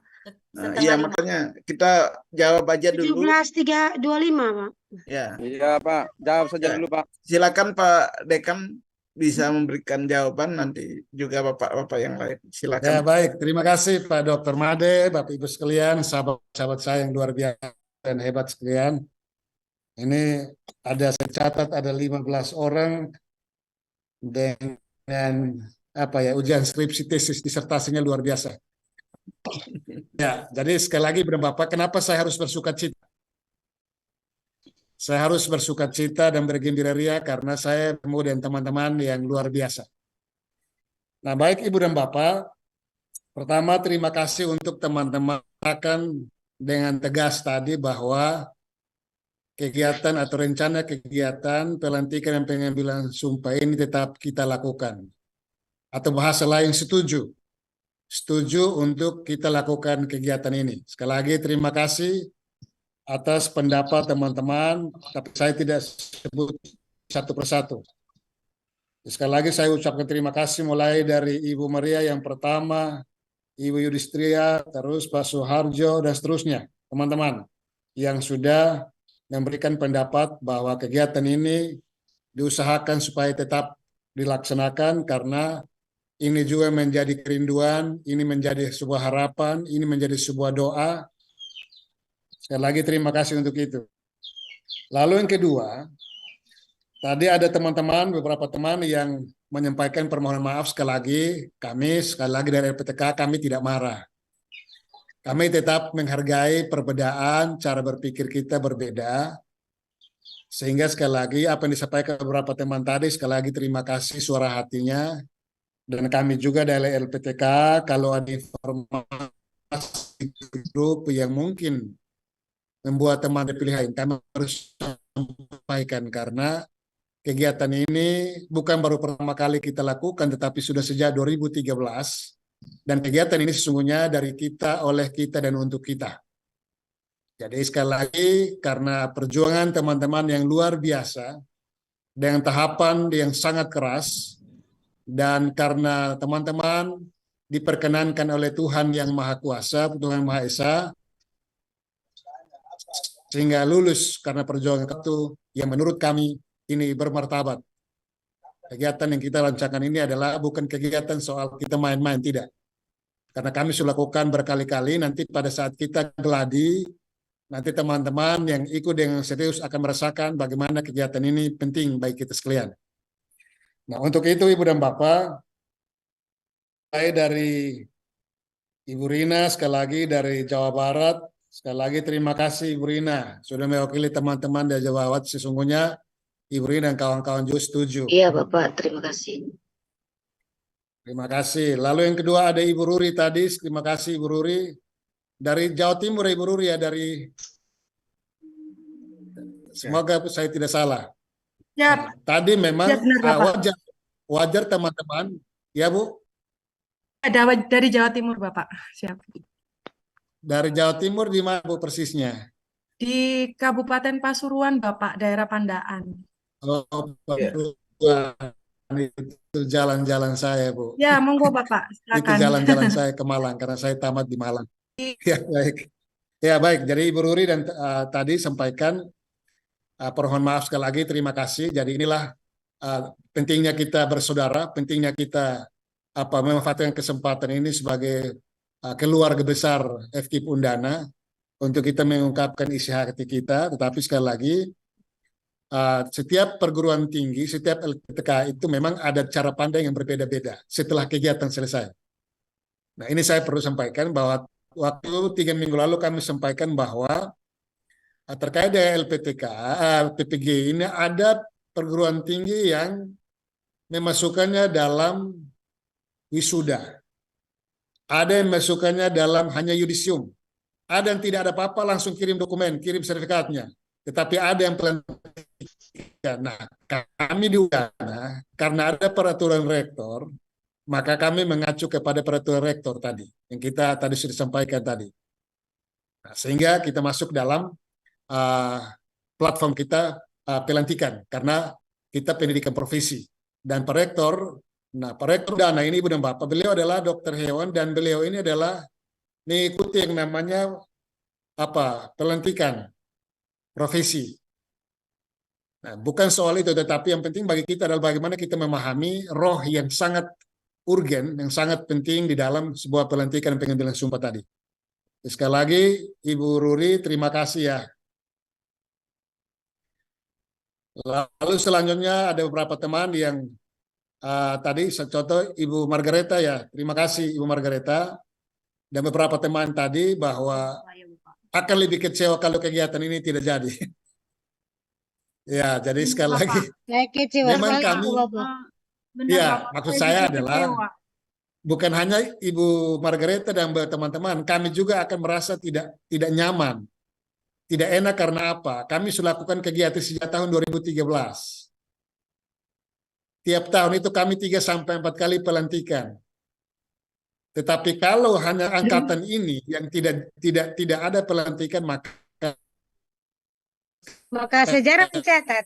Speaker 3: Nah, iya makanya kita jawab aja dulu.
Speaker 9: 17.325 Pak.
Speaker 3: Ya.
Speaker 1: Iya Pak, jawab saja dulu Pak.
Speaker 3: Silakan Pak Dekan bisa memberikan jawaban nanti juga Bapak-Bapak yang lain.
Speaker 10: Ya,
Speaker 3: Silakan.
Speaker 10: baik. Terima kasih Pak Dr. Made, Bapak Ibu sekalian, sahabat-sahabat saya yang luar biasa dan hebat sekalian. Ini saya catat ada 15 orang dengan ujian skripsi tesis disertasinya luar biasa. Ya, jadi sekali lagi Bapak, kenapa saya harus bersukacita? Saya harus bersukacita dan bergembira ria karena saya bertemu dengan teman-teman yang luar biasa. Nah, baik Ibu dan Bapak, pertama terima kasih untuk teman-teman akan dengan tegas tadi bahwa kegiatan atau rencana kegiatan pelantikan dan pengambilan sumpah ini tetap kita lakukan. Atau bahasa lain setuju. Setuju untuk kita lakukan kegiatan ini. Sekali lagi terima kasih atas pendapat teman-teman, tapi saya tidak sebut satu persatu. Sekali lagi saya ucapkan terima kasih mulai dari Ibu Maria yang pertama, Ibu Yudhistria, terus Pak Suharjo, dan seterusnya. Teman-teman yang sudah memberikan pendapat bahwa kegiatan ini diusahakan supaya tetap dilaksanakan karena ini juga menjadi kerinduan, ini menjadi sebuah harapan, ini menjadi sebuah doa. Sekali lagi terima kasih untuk itu. Lalu yang kedua, tadi ada teman-teman, beberapa teman yang menyampaikan permohonan maaf sekali lagi dari LPTK kami tidak marah. Kami tetap menghargai perbedaan, cara berpikir kita berbeda. Sehingga sekali lagi apa yang disampaikan beberapa teman tadi, sekali lagi terima kasih suara hatinya. Dan kami juga dari LPTK, kalau ada informasi grup yang mungkin membuat teman pilihan, kami harus sampaikan karena kegiatan ini bukan baru pertama kali kita lakukan, tetapi sudah sejak 2013. Dan kegiatan ini sesungguhnya dari kita, oleh kita, dan untuk kita. Jadi sekali lagi, karena perjuangan teman-teman yang luar biasa, dengan tahapan yang sangat keras, dan karena teman-teman diperkenankan oleh Tuhan yang Maha Kuasa, Tuhan Maha Esa, sehingga lulus karena perjuangan itu yang menurut kami ini bermartabat. Kegiatan yang kita lancarkan ini adalah bukan kegiatan soal kita main-main, tidak. Karena kami sudah lakukan berkali-kali, nanti pada saat kita geladi, nanti teman-teman yang ikut dengan serius akan merasakan bagaimana kegiatan ini penting bagi kita sekalian. Nah, untuk itu Ibu dan Bapak, saya dari Ibu Rina, sekali lagi dari Jawa Barat, sekali lagi terima kasih Ibu Rina, sudah mewakili teman-teman dari Jawa Barat. Sesungguhnya Ibu Rina dan kawan-kawan juga setuju.
Speaker 14: Iya Bapak, terima kasih.
Speaker 10: Terima kasih. Lalu yang kedua ada Ibu Ruri tadi, terima kasih Ibu Ruri. Dari Jawa Timur Ibu Ruri ya, semoga saya tidak salah.
Speaker 15: Ya.
Speaker 10: Tadi memang
Speaker 15: Ya, benar, Bapak.
Speaker 10: wajar teman-teman, ya Bu?
Speaker 15: Ada dari Jawa Timur Bapak, siap.
Speaker 10: Dari Jawa Timur di mana Bu persisnya?
Speaker 15: Di Kabupaten Pasuruan Bapak, daerah Pandaan.
Speaker 10: Oh, Pasuruan. Itu jalan-jalan saya Bu.
Speaker 15: Ya, monggo Bapak, silakan.
Speaker 10: Itu jalan-jalan saya ke Malang karena saya tamat di Malang. Ya baik. Ya baik. Jadi Ibu Ruri dan tadi sampaikan permohon maaf sekali lagi, terima kasih. Jadi inilah pentingnya kita bersaudara, pentingnya kita memanfaatkan kesempatan ini sebagai keluarga besar FKIP Undana untuk kita mengungkapkan isi hati kita. Tetapi sekali lagi, setiap perguruan tinggi, setiap LPTK itu memang ada cara pandang yang berbeda-beda setelah kegiatan selesai. Nah, ini saya perlu sampaikan bahwa waktu 3 minggu lalu kami sampaikan bahwa terkait dengan LPTK, PPG ini ada perguruan tinggi yang memasukkannya dalam wisuda. Ada yang memasukkannya dalam hanya yudisium. Ada yang tidak ada apa-apa, langsung kirim dokumen, kirim sertifikatnya. Tetapi ada yang pelantikan. Nah, kami di Undana, karena ada peraturan rektor, maka kami mengacu kepada peraturan rektor tadi, yang kita tadi sudah sampaikan tadi. Nah, sehingga kita masuk dalam platform kita pelantikan, karena kita pendidikan profesi. Dan Pak Rektor, Pak Rektor Undana ini Ibu dan Bapak, beliau adalah dokter hewan dan beliau ini adalah mengikuti yang namanya pelantikan profesi. Nah, bukan soal itu, tetapi yang penting bagi kita adalah bagaimana kita memahami roh yang sangat urgen, yang sangat penting di dalam sebuah pelantikan dan pengambilan sumpah tadi. Sekali lagi, Ibu Ruri, terima kasih ya. Lalu selanjutnya ada beberapa teman yang tadi, contoh Ibu Margareta ya, terima kasih Ibu Margareta. Dan beberapa teman tadi bahwa akan lebih kecewa kalau kegiatan ini tidak jadi. Ya, jadi sekali lagi,
Speaker 9: Saya kecewa
Speaker 10: memang
Speaker 9: sekali
Speaker 10: kami,
Speaker 9: itu, Bapak.
Speaker 10: ya maksud saya adalah bukan hanya Ibu Margareta dan teman-teman, kami juga akan merasa tidak nyaman, tidak enak karena apa? Kami sudah lakukan kegiatan sejak tahun 2013. Tiap tahun itu kami 3 sampai 4 kali pelantikan. Tetapi kalau hanya angkatan ini yang tidak ada pelantikan,
Speaker 9: Maka sejarah mencatat.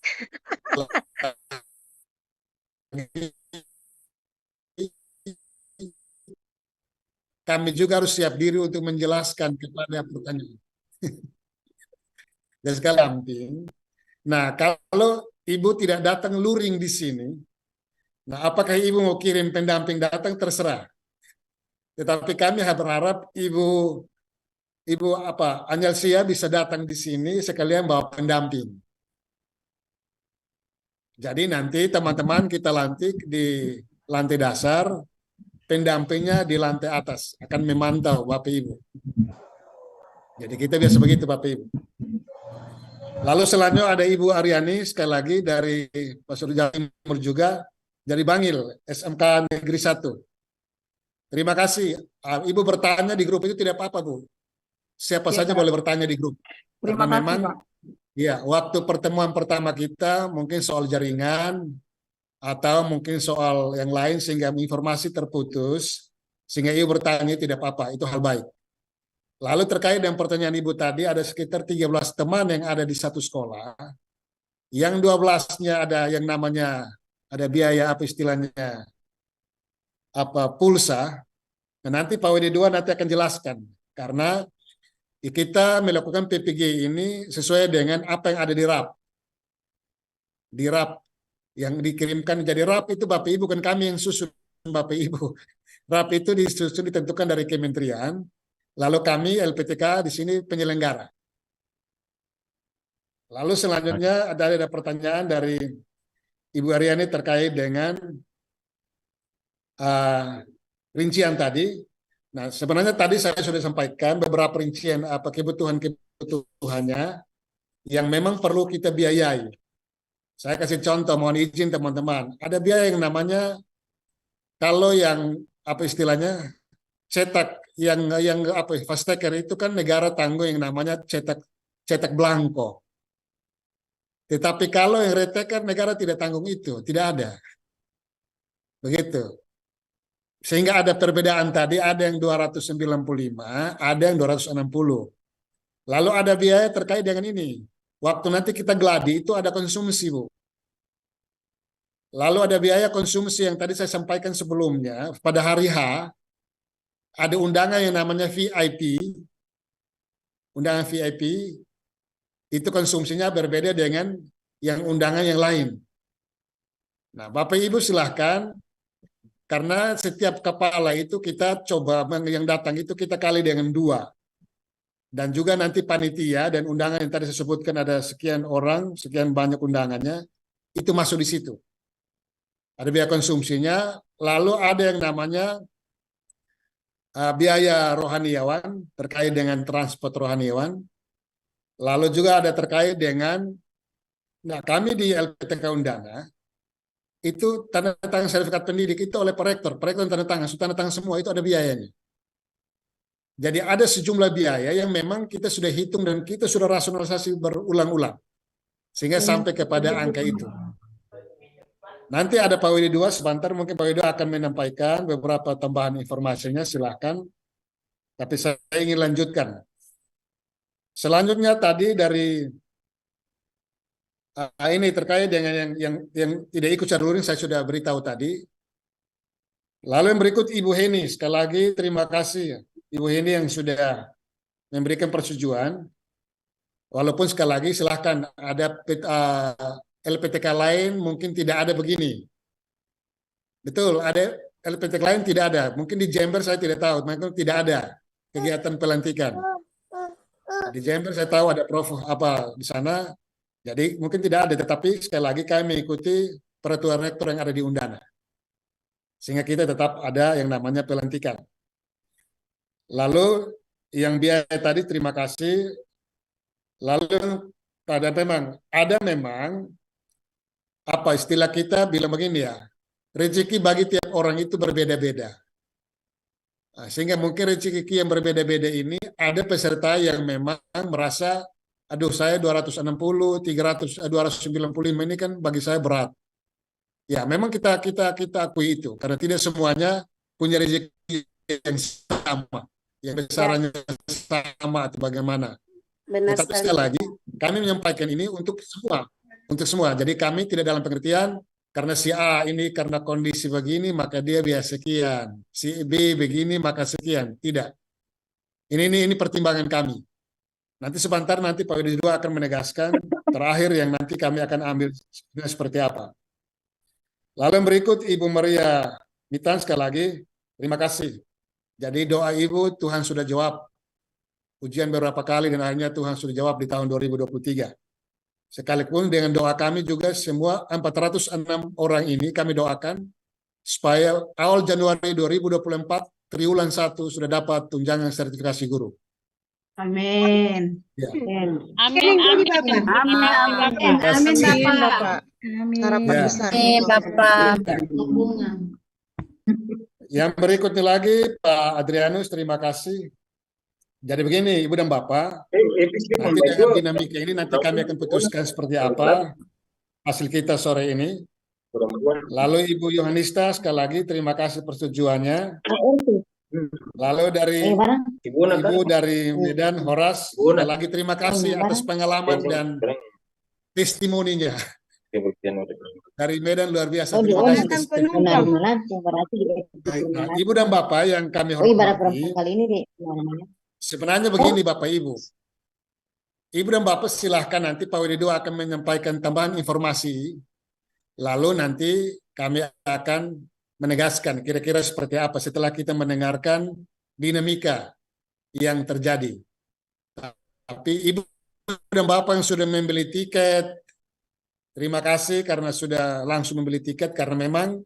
Speaker 10: kami juga harus siap diri untuk menjelaskan kepada pertanyaan. Dan sekali lagi, nah kalau Ibu tidak datang luring di sini, nah apakah Ibu mau kirim pendamping datang terserah. Tetapi kami berharap Ibu Anjalsia bisa datang di sini sekalian bawa pendamping. Jadi nanti teman-teman kita lantik di lantai dasar, pendampingnya di lantai atas akan memantau Bapak Ibu. Jadi kita biasa begitu Bapak Ibu. Lalu selanjutnya ada Ibu Aryani sekali lagi dari Pasir Jawa Timur juga dari Bangil SMK Negeri 1. Terima kasih. Ibu bertanya di grup itu tidak apa-apa Bu. Siapa
Speaker 18: Ya,
Speaker 10: saja
Speaker 18: Pak.
Speaker 10: boleh bertanya di grup.
Speaker 18: Terima
Speaker 10: Karena
Speaker 18: kasih,
Speaker 10: memang
Speaker 18: Pak.
Speaker 10: ya waktu pertemuan pertama kita mungkin soal jaringan atau mungkin soal yang lain sehingga informasi terputus sehingga Ibu bertanya tidak apa-apa, itu hal baik. Lalu terkait dengan pertanyaan Ibu tadi, ada sekitar 13 teman yang ada di satu sekolah. Yang 12-nya ada yang namanya, ada biaya apa istilahnya, pulsa. Nah, nanti Pak WD2 nanti akan jelaskan. Karena kita melakukan PPG ini sesuai dengan apa yang ada di RAP. Di RAP yang dikirimkan jadi RAP itu Bapak Ibu, bukan kami yang susun Bapak Ibu. RAP itu disusun ditentukan dari kementerian. Lalu kami LPTK di sini penyelenggara. Lalu selanjutnya ada pertanyaan dari Ibu Aryani terkait dengan rincian tadi. Nah, sebenarnya tadi saya sudah sampaikan beberapa rincian kebutuhannya yang memang perlu kita biayai. Saya kasih contoh, mohon izin teman-teman. Ada biaya yang namanya kalau yang istilahnya cetak yang fast taker itu kan negara tanggung yang namanya cetak blanko. Tetapi kalau yang retaker negara tidak tanggung itu, tidak ada. Begitu. Sehingga ada perbedaan tadi, ada yang 295, ada yang 260. Lalu ada biaya terkait dengan ini. Waktu nanti kita gladi itu ada konsumsi, Bu. Lalu ada biaya konsumsi yang tadi saya sampaikan sebelumnya, pada hari H, ada undangan yang namanya VIP. Undangan VIP itu konsumsinya berbeda dengan yang undangan yang lain. Nah, Bapak Ibu silahkan, karena setiap kepala itu kita coba yang datang itu kita kali dengan 2. Dan juga nanti panitia dan undangan yang tadi saya sebutkan ada sekian orang, sekian banyak undangannya, itu masuk di situ. Ada biaya konsumsinya, lalu ada yang namanya biaya rohaniawan terkait dengan transport rohaniawan. Lalu juga ada terkait dengan, nah kami di LPTK Undana, itu tanda tangan sertifikat pendidik itu oleh Pak Rektor tanda tangan semua itu ada biayanya. Jadi ada sejumlah biaya yang memang kita sudah hitung dan kita sudah rasionalisasi berulang-ulang. Sehingga sampai kepada angka itu. Nanti ada Pak WD2 sebentar, mungkin Pak WD2 akan menyampaikan beberapa tambahan informasinya, silakan. Tapi saya ingin lanjutkan. Selanjutnya tadi dari ini terkait dengan yang tidak ikut secara luring saya sudah beritahu tadi. Lalu yang berikut Ibu Heni, sekali lagi terima kasih Ibu Heni yang sudah memberikan persetujuan. Walaupun sekali lagi silahkan ada LPTK lain mungkin tidak ada begini. Betul, ada LPTK lain tidak ada. Mungkin di Jember saya tidak tahu, mungkin tidak ada kegiatan pelantikan. Di Jember saya tahu ada prof apa di sana, jadi mungkin tidak ada. Tetapi sekali lagi kami mengikuti peraturan rektor yang ada di Undana, sehingga kita tetap ada yang namanya pelantikan. Lalu yang biaya tadi terima kasih. Lalu ada memang apa istilah kita bilang begini ya, rezeki bagi tiap orang itu berbeda-beda. Nah, sehingga mungkin rezeki yang berbeda-beda ini ada peserta yang memang merasa, aduh saya 260, 300, 295 ini kan bagi saya berat. Ya memang kita akui itu karena tidak semuanya punya rezeki yang sama, yang besarannya sama atau bagaimana.
Speaker 14: Benar
Speaker 10: Tetapi
Speaker 14: sekali.
Speaker 10: sekali lagi kami menyampaikan ini untuk semua. Jadi kami tidak dalam pengertian karena si A ini karena kondisi begini maka dia biasa sekian, si B begini maka sekian. Tidak. Ini pertimbangan kami. Nanti sebentar nanti Pak Widi II akan menegaskan terakhir yang nanti kami akan ambil seperti apa. Lalu yang berikut Ibu Maria Mitan sekali lagi terima kasih. Jadi doa Ibu Tuhan sudah jawab. Ujian beberapa kali dan akhirnya Tuhan sudah jawab di tahun 2023. Sekalipun dengan doa kami juga semua 406 orang ini kami doakan supaya awal Januari 2024 triwulan 1 sudah dapat tunjangan sertifikasi guru.
Speaker 7: Amin.
Speaker 10: Ya.
Speaker 7: Amin. Amin, Bapak.
Speaker 10: Harapan besar.
Speaker 7: Bapak.
Speaker 10: Yang berikutnya lagi Pak Adrianus, terima kasih. Jadi begini Ibu dan Bapak, nanti dengan dinamika ini nanti kami akan putuskan seperti apa hasil kita sore ini. Lalu Ibu Yohanista sekali lagi terima kasih persetujuannya. Lalu dari Ibu dari Medan Horas sekali lagi terima kasih atas pengalaman dan testimoninya. Dari Medan luar biasa. Terima kasih testimoninya. Nah, Ibu dan Bapak yang kami hormati, sebenarnya begini Bapak Ibu. Ibu dan Bapak silahkan nanti Pak Widi II akan menyampaikan tambahan informasi. Lalu nanti kami akan menegaskan kira-kira seperti apa setelah kita mendengarkan dinamika yang terjadi. Tapi Ibu dan Bapak yang sudah membeli tiket, terima kasih karena sudah langsung membeli tiket karena memang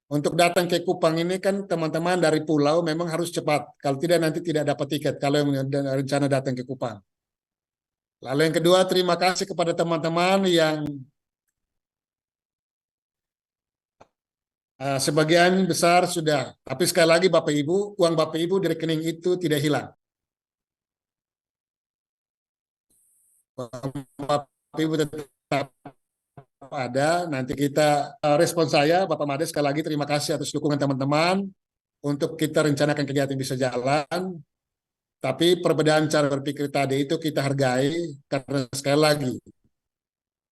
Speaker 10: untuk datang ke Kupang ini kan teman-teman dari pulau memang harus cepat. Kalau tidak nanti tidak dapat tiket kalau yang rencana datang ke Kupang. Lalu yang kedua terima kasih kepada teman-teman yang sebagian besar sudah. Tapi sekali lagi Bapak Ibu, uang Bapak Ibu di rekening itu tidak hilang. Bapak Ibu tetap ada. Nanti kita respon saya Bapak Made sekali lagi terima kasih atas dukungan teman-teman untuk kita rencanakan kegiatan bisa jalan. Tapi perbedaan cara berpikir tadi itu kita hargai karena sekali lagi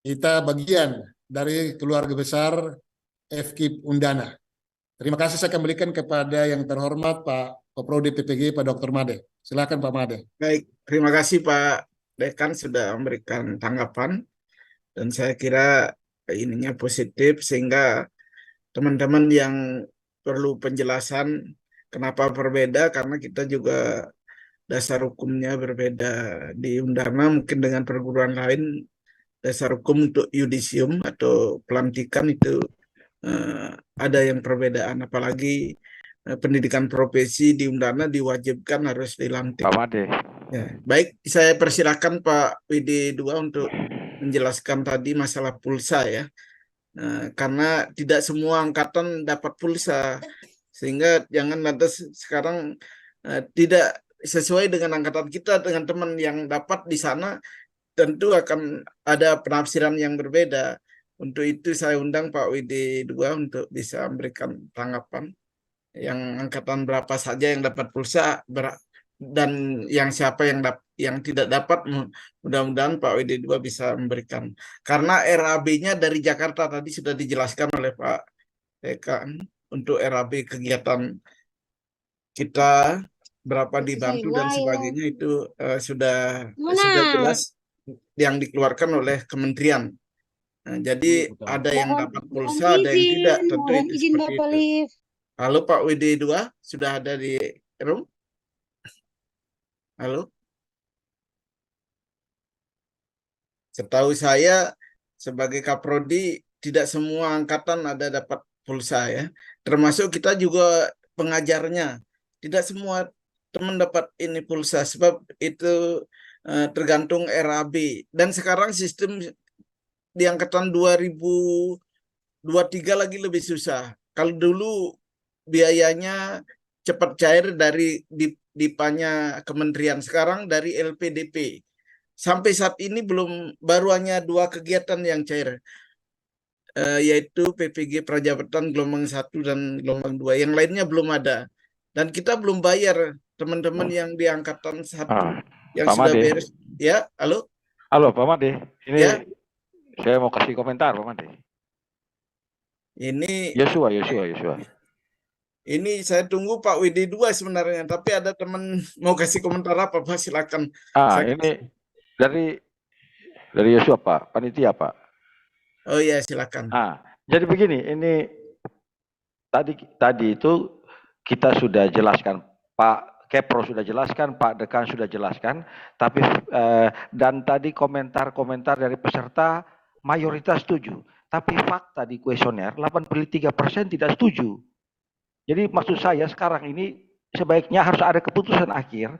Speaker 10: kita bagian dari keluarga besar FKIP Undana. Terima kasih saya kembalikan kepada yang terhormat Pak Koprodi PPG Pak Dr. Made. Silakan Pak Made.
Speaker 3: Baik, terima kasih Pak Dekan sudah memberikan tanggapan. Dan saya kira ininya positif sehingga teman-teman yang perlu penjelasan kenapa berbeda karena kita juga dasar hukumnya berbeda di Undana mungkin dengan perguruan lain dasar hukum untuk yudisium atau pelantikan itu ada yang perbedaan apalagi pendidikan profesi di Undana diwajibkan harus dilantik.
Speaker 19: Pak Made.
Speaker 3: Ya, baik saya persilakan Pak Widi II untuk menjelaskan tadi masalah pulsa ya. Karena tidak semua angkatan dapat pulsa sehingga jangan lantas sekarang tidak sesuai dengan angkatan kita dengan teman yang dapat di sana tentu akan ada penafsiran yang berbeda. Untuk itu saya undang Pak Widi II untuk bisa memberikan tanggapan yang angkatan berapa saja yang dapat pulsa dan yang siapa yang tidak dapat, mudah-mudahan Pak Widi II bisa memberikan. Karena RAB-nya dari Jakarta tadi sudah dijelaskan oleh Pak Dekan untuk RAB kegiatan kita berapa dibantu dan sebagainya itu sudah jelas yang dikeluarkan oleh kementerian. Nah, jadi ada yang dapat pulsa, ada yang tidak. Tentu itu
Speaker 9: izin
Speaker 3: seperti
Speaker 9: Bapak
Speaker 3: itu.
Speaker 9: Liv.
Speaker 3: Halo Pak WD2, sudah ada di room? Halo? Setahu saya sebagai Kaprodi tidak semua angkatan ada dapat pulsa ya. Termasuk kita juga pengajarnya. Tidak semua teman dapat ini pulsa sebab itu tergantung RAB. Dan sekarang sistem di angkatan 2023 lagi lebih susah. Kalau dulu biayanya cepat cair dari dipanya kementerian, sekarang dari LPDP. Sampai saat ini baru hanya 2 kegiatan yang cair, yaitu PPG Prajabatan gelombang 1 dan gelombang 2. Yang lainnya belum ada. Dan kita belum bayar teman-teman yang di angkatan 1 yang
Speaker 19: Pak
Speaker 3: sudah
Speaker 19: Made.
Speaker 3: beres. Ya, halo?
Speaker 19: Halo Pak Made, ini
Speaker 3: Ya.
Speaker 19: saya mau kasih komentar Pak Made.
Speaker 3: Ini
Speaker 19: Yosua.
Speaker 3: Ini saya tunggu Pak WD2 sebenarnya, tapi ada teman mau kasih komentar apa Pak, silakan.
Speaker 19: Ini dari Yosua Pak, panitia Pak.
Speaker 3: Oh iya, silakan.
Speaker 19: Jadi begini, ini tadi itu kita sudah jelaskan, Pak Kepro sudah jelaskan, Pak Dekan sudah jelaskan, tapi dan tadi komentar-komentar dari peserta mayoritas setuju, tapi fakta di kuesioner 83% tidak setuju. Jadi maksud saya sekarang ini sebaiknya harus ada keputusan akhir,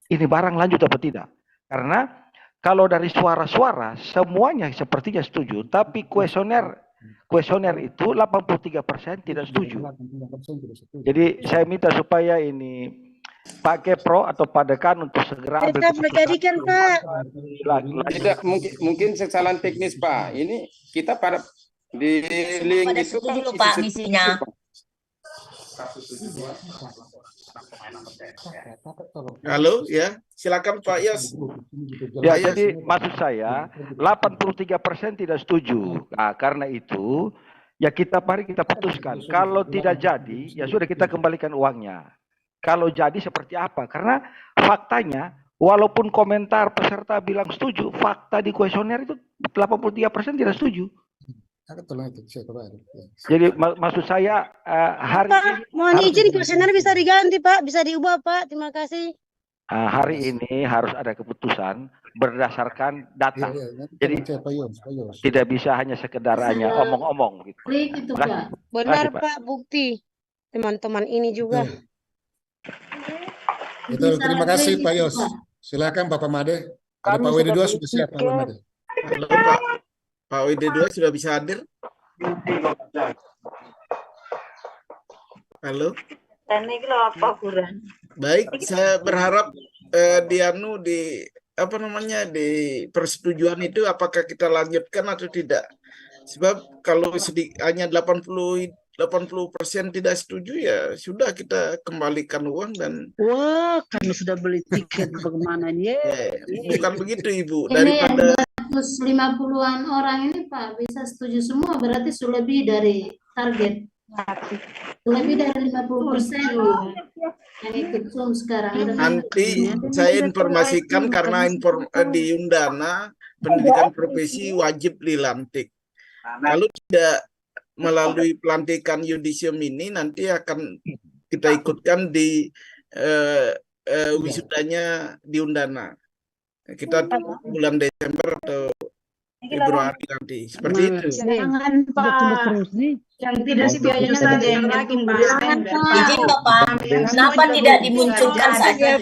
Speaker 19: ini barang lanjut atau tidak. Karena kalau dari suara-suara semuanya sepertinya setuju, tapi kuesioner itu 83% tidak setuju. Jadi saya minta supaya ini Pak Kepro atau Pak Dekan untuk segera ambil
Speaker 9: Jadikan Pak.
Speaker 20: Tidak, mungkin kesalahan teknis Pak. Ini kita pada di link
Speaker 13: Pada
Speaker 20: itu
Speaker 13: setuju
Speaker 20: kan
Speaker 13: Pak misinya.
Speaker 3: Halo, ya, silakan Pak Yos.
Speaker 19: Ya, jadi maksud saya 83% tidak setuju. Nah, karena itu ya mari kita putuskan. Kalau tidak jadi, ya sudah kita kembalikan uangnya. Kalau jadi seperti apa? Karena faktanya, walaupun komentar peserta bilang setuju, fakta di kuesioner itu 83% tidak setuju. Jadi maksud saya hari
Speaker 9: Pak,
Speaker 19: ini
Speaker 9: mohon izin kuesioner bisa diganti Pak, bisa diubah Pak. Terima kasih.
Speaker 19: hari ini harus ada keputusan berdasarkan data. Jadi tidak bisa hanya sekedar hanya omong-omong gitu.
Speaker 9: Benar Pak, bukti. Teman-teman ini juga.
Speaker 10: Betul, terima kasih Pak Yos. Silakan Bapak Made. Ada Pak WD2 sudah siap Pak Made.
Speaker 3: Halo Pak WD2 sudah bisa hadir? Halo. Baik, saya berharap di persetujuan itu apakah kita lanjutkan atau tidak. Sebab kalau hanya 80% tidak setuju, ya sudah kita kembalikan uang dan
Speaker 7: Wah, kami sudah beli tiket bagaimana nih?
Speaker 3: bukan begitu Ibu.
Speaker 5: Ini yang
Speaker 3: Daripada
Speaker 5: 250-an orang ini Pak bisa setuju semua, berarti sudah lebih dari target. Lebih dari 50% yang ikut Zoom sekarang.
Speaker 3: nanti saya informasikan karena di Undana pendidikan profesi wajib dilantik. Kalau tidak melalui pelantikan yudisium ini, nanti akan kita ikutkan di wisudanya di Undana. Kita tunggu bulan Desember atau Februari nanti. Seperti itu.
Speaker 7: Jangan Pak.
Speaker 16: Yang tidak biayanya saja yang lagi Pak.
Speaker 13: Izin Bapak, kenapa tidak dimunculkan saja?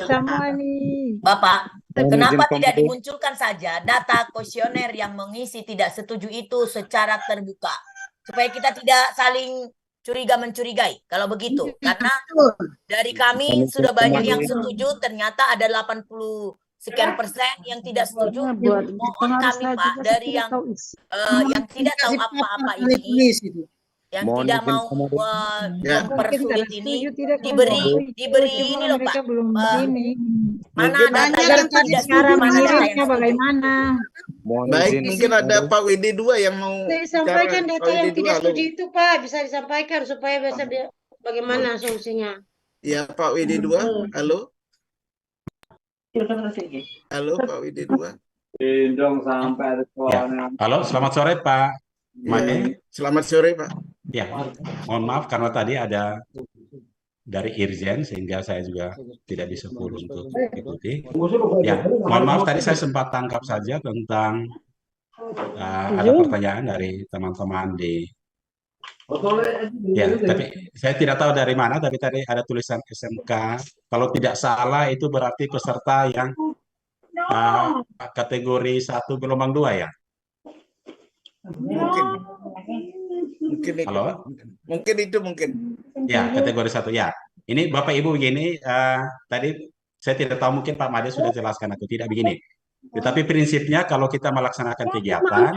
Speaker 13: Bapak, kenapa tidak dimunculkan saja data kuesioner yang mengisi tidak setuju itu secara terbuka? Supaya kita tidak saling curiga-mencurigai kalau begitu. Karena dari kami sudah banyak yang setuju, ternyata ada 80 sekian persen yang tidak setuju. Mohon kami Pak, dari yang tidak tahu apa-apa ini, yang tidak mau mempersulit ini, diberi ini loh Pak. Mana data yang tidak setuju, mana data yang
Speaker 15: bagaimana?
Speaker 3: Baik, mungkin ada Pak WD2 yang mau
Speaker 9: Sampaikan
Speaker 3: bicara.
Speaker 9: data
Speaker 3: Pak
Speaker 9: yang
Speaker 3: WD2,
Speaker 9: tidak
Speaker 3: halo.
Speaker 9: setuju itu Pak, bisa disampaikan supaya bisa bagaimana solusinya.
Speaker 3: Ya Pak WD2, halo. Halo Pak WD2.
Speaker 11: Ya. Halo, selamat sore Pak Mae.
Speaker 3: Selamat sore Pak.
Speaker 11: Ya, mohon maaf karena tadi ada dari Irjen sehingga saya juga tidak bisa full untuk ikuti. Ya, mohon maaf tadi saya sempat tangkap saja tentang ada pertanyaan dari teman-teman di. Ya, tapi saya tidak tahu dari mana, tapi tadi ada tulisan SMK. Kalau tidak salah itu berarti peserta yang kategori 1 gelombang 2 ya?
Speaker 3: Mungkin itu.
Speaker 11: Halo?
Speaker 3: Mungkin.
Speaker 11: Ya, kategori 1 ya. Ini Bapak Ibu begini, tadi saya tidak tahu mungkin Pak Made sudah jelaskan atau tidak begini. Tetapi prinsipnya kalau kita melaksanakan kegiatan,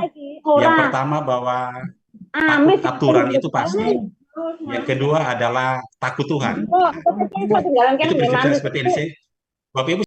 Speaker 11: yang pertama bahwa takut aturan itu pasti. Yang kedua adalah takut Tuhan. Itu prinsipnya seperti ini sih. Bapak Ibu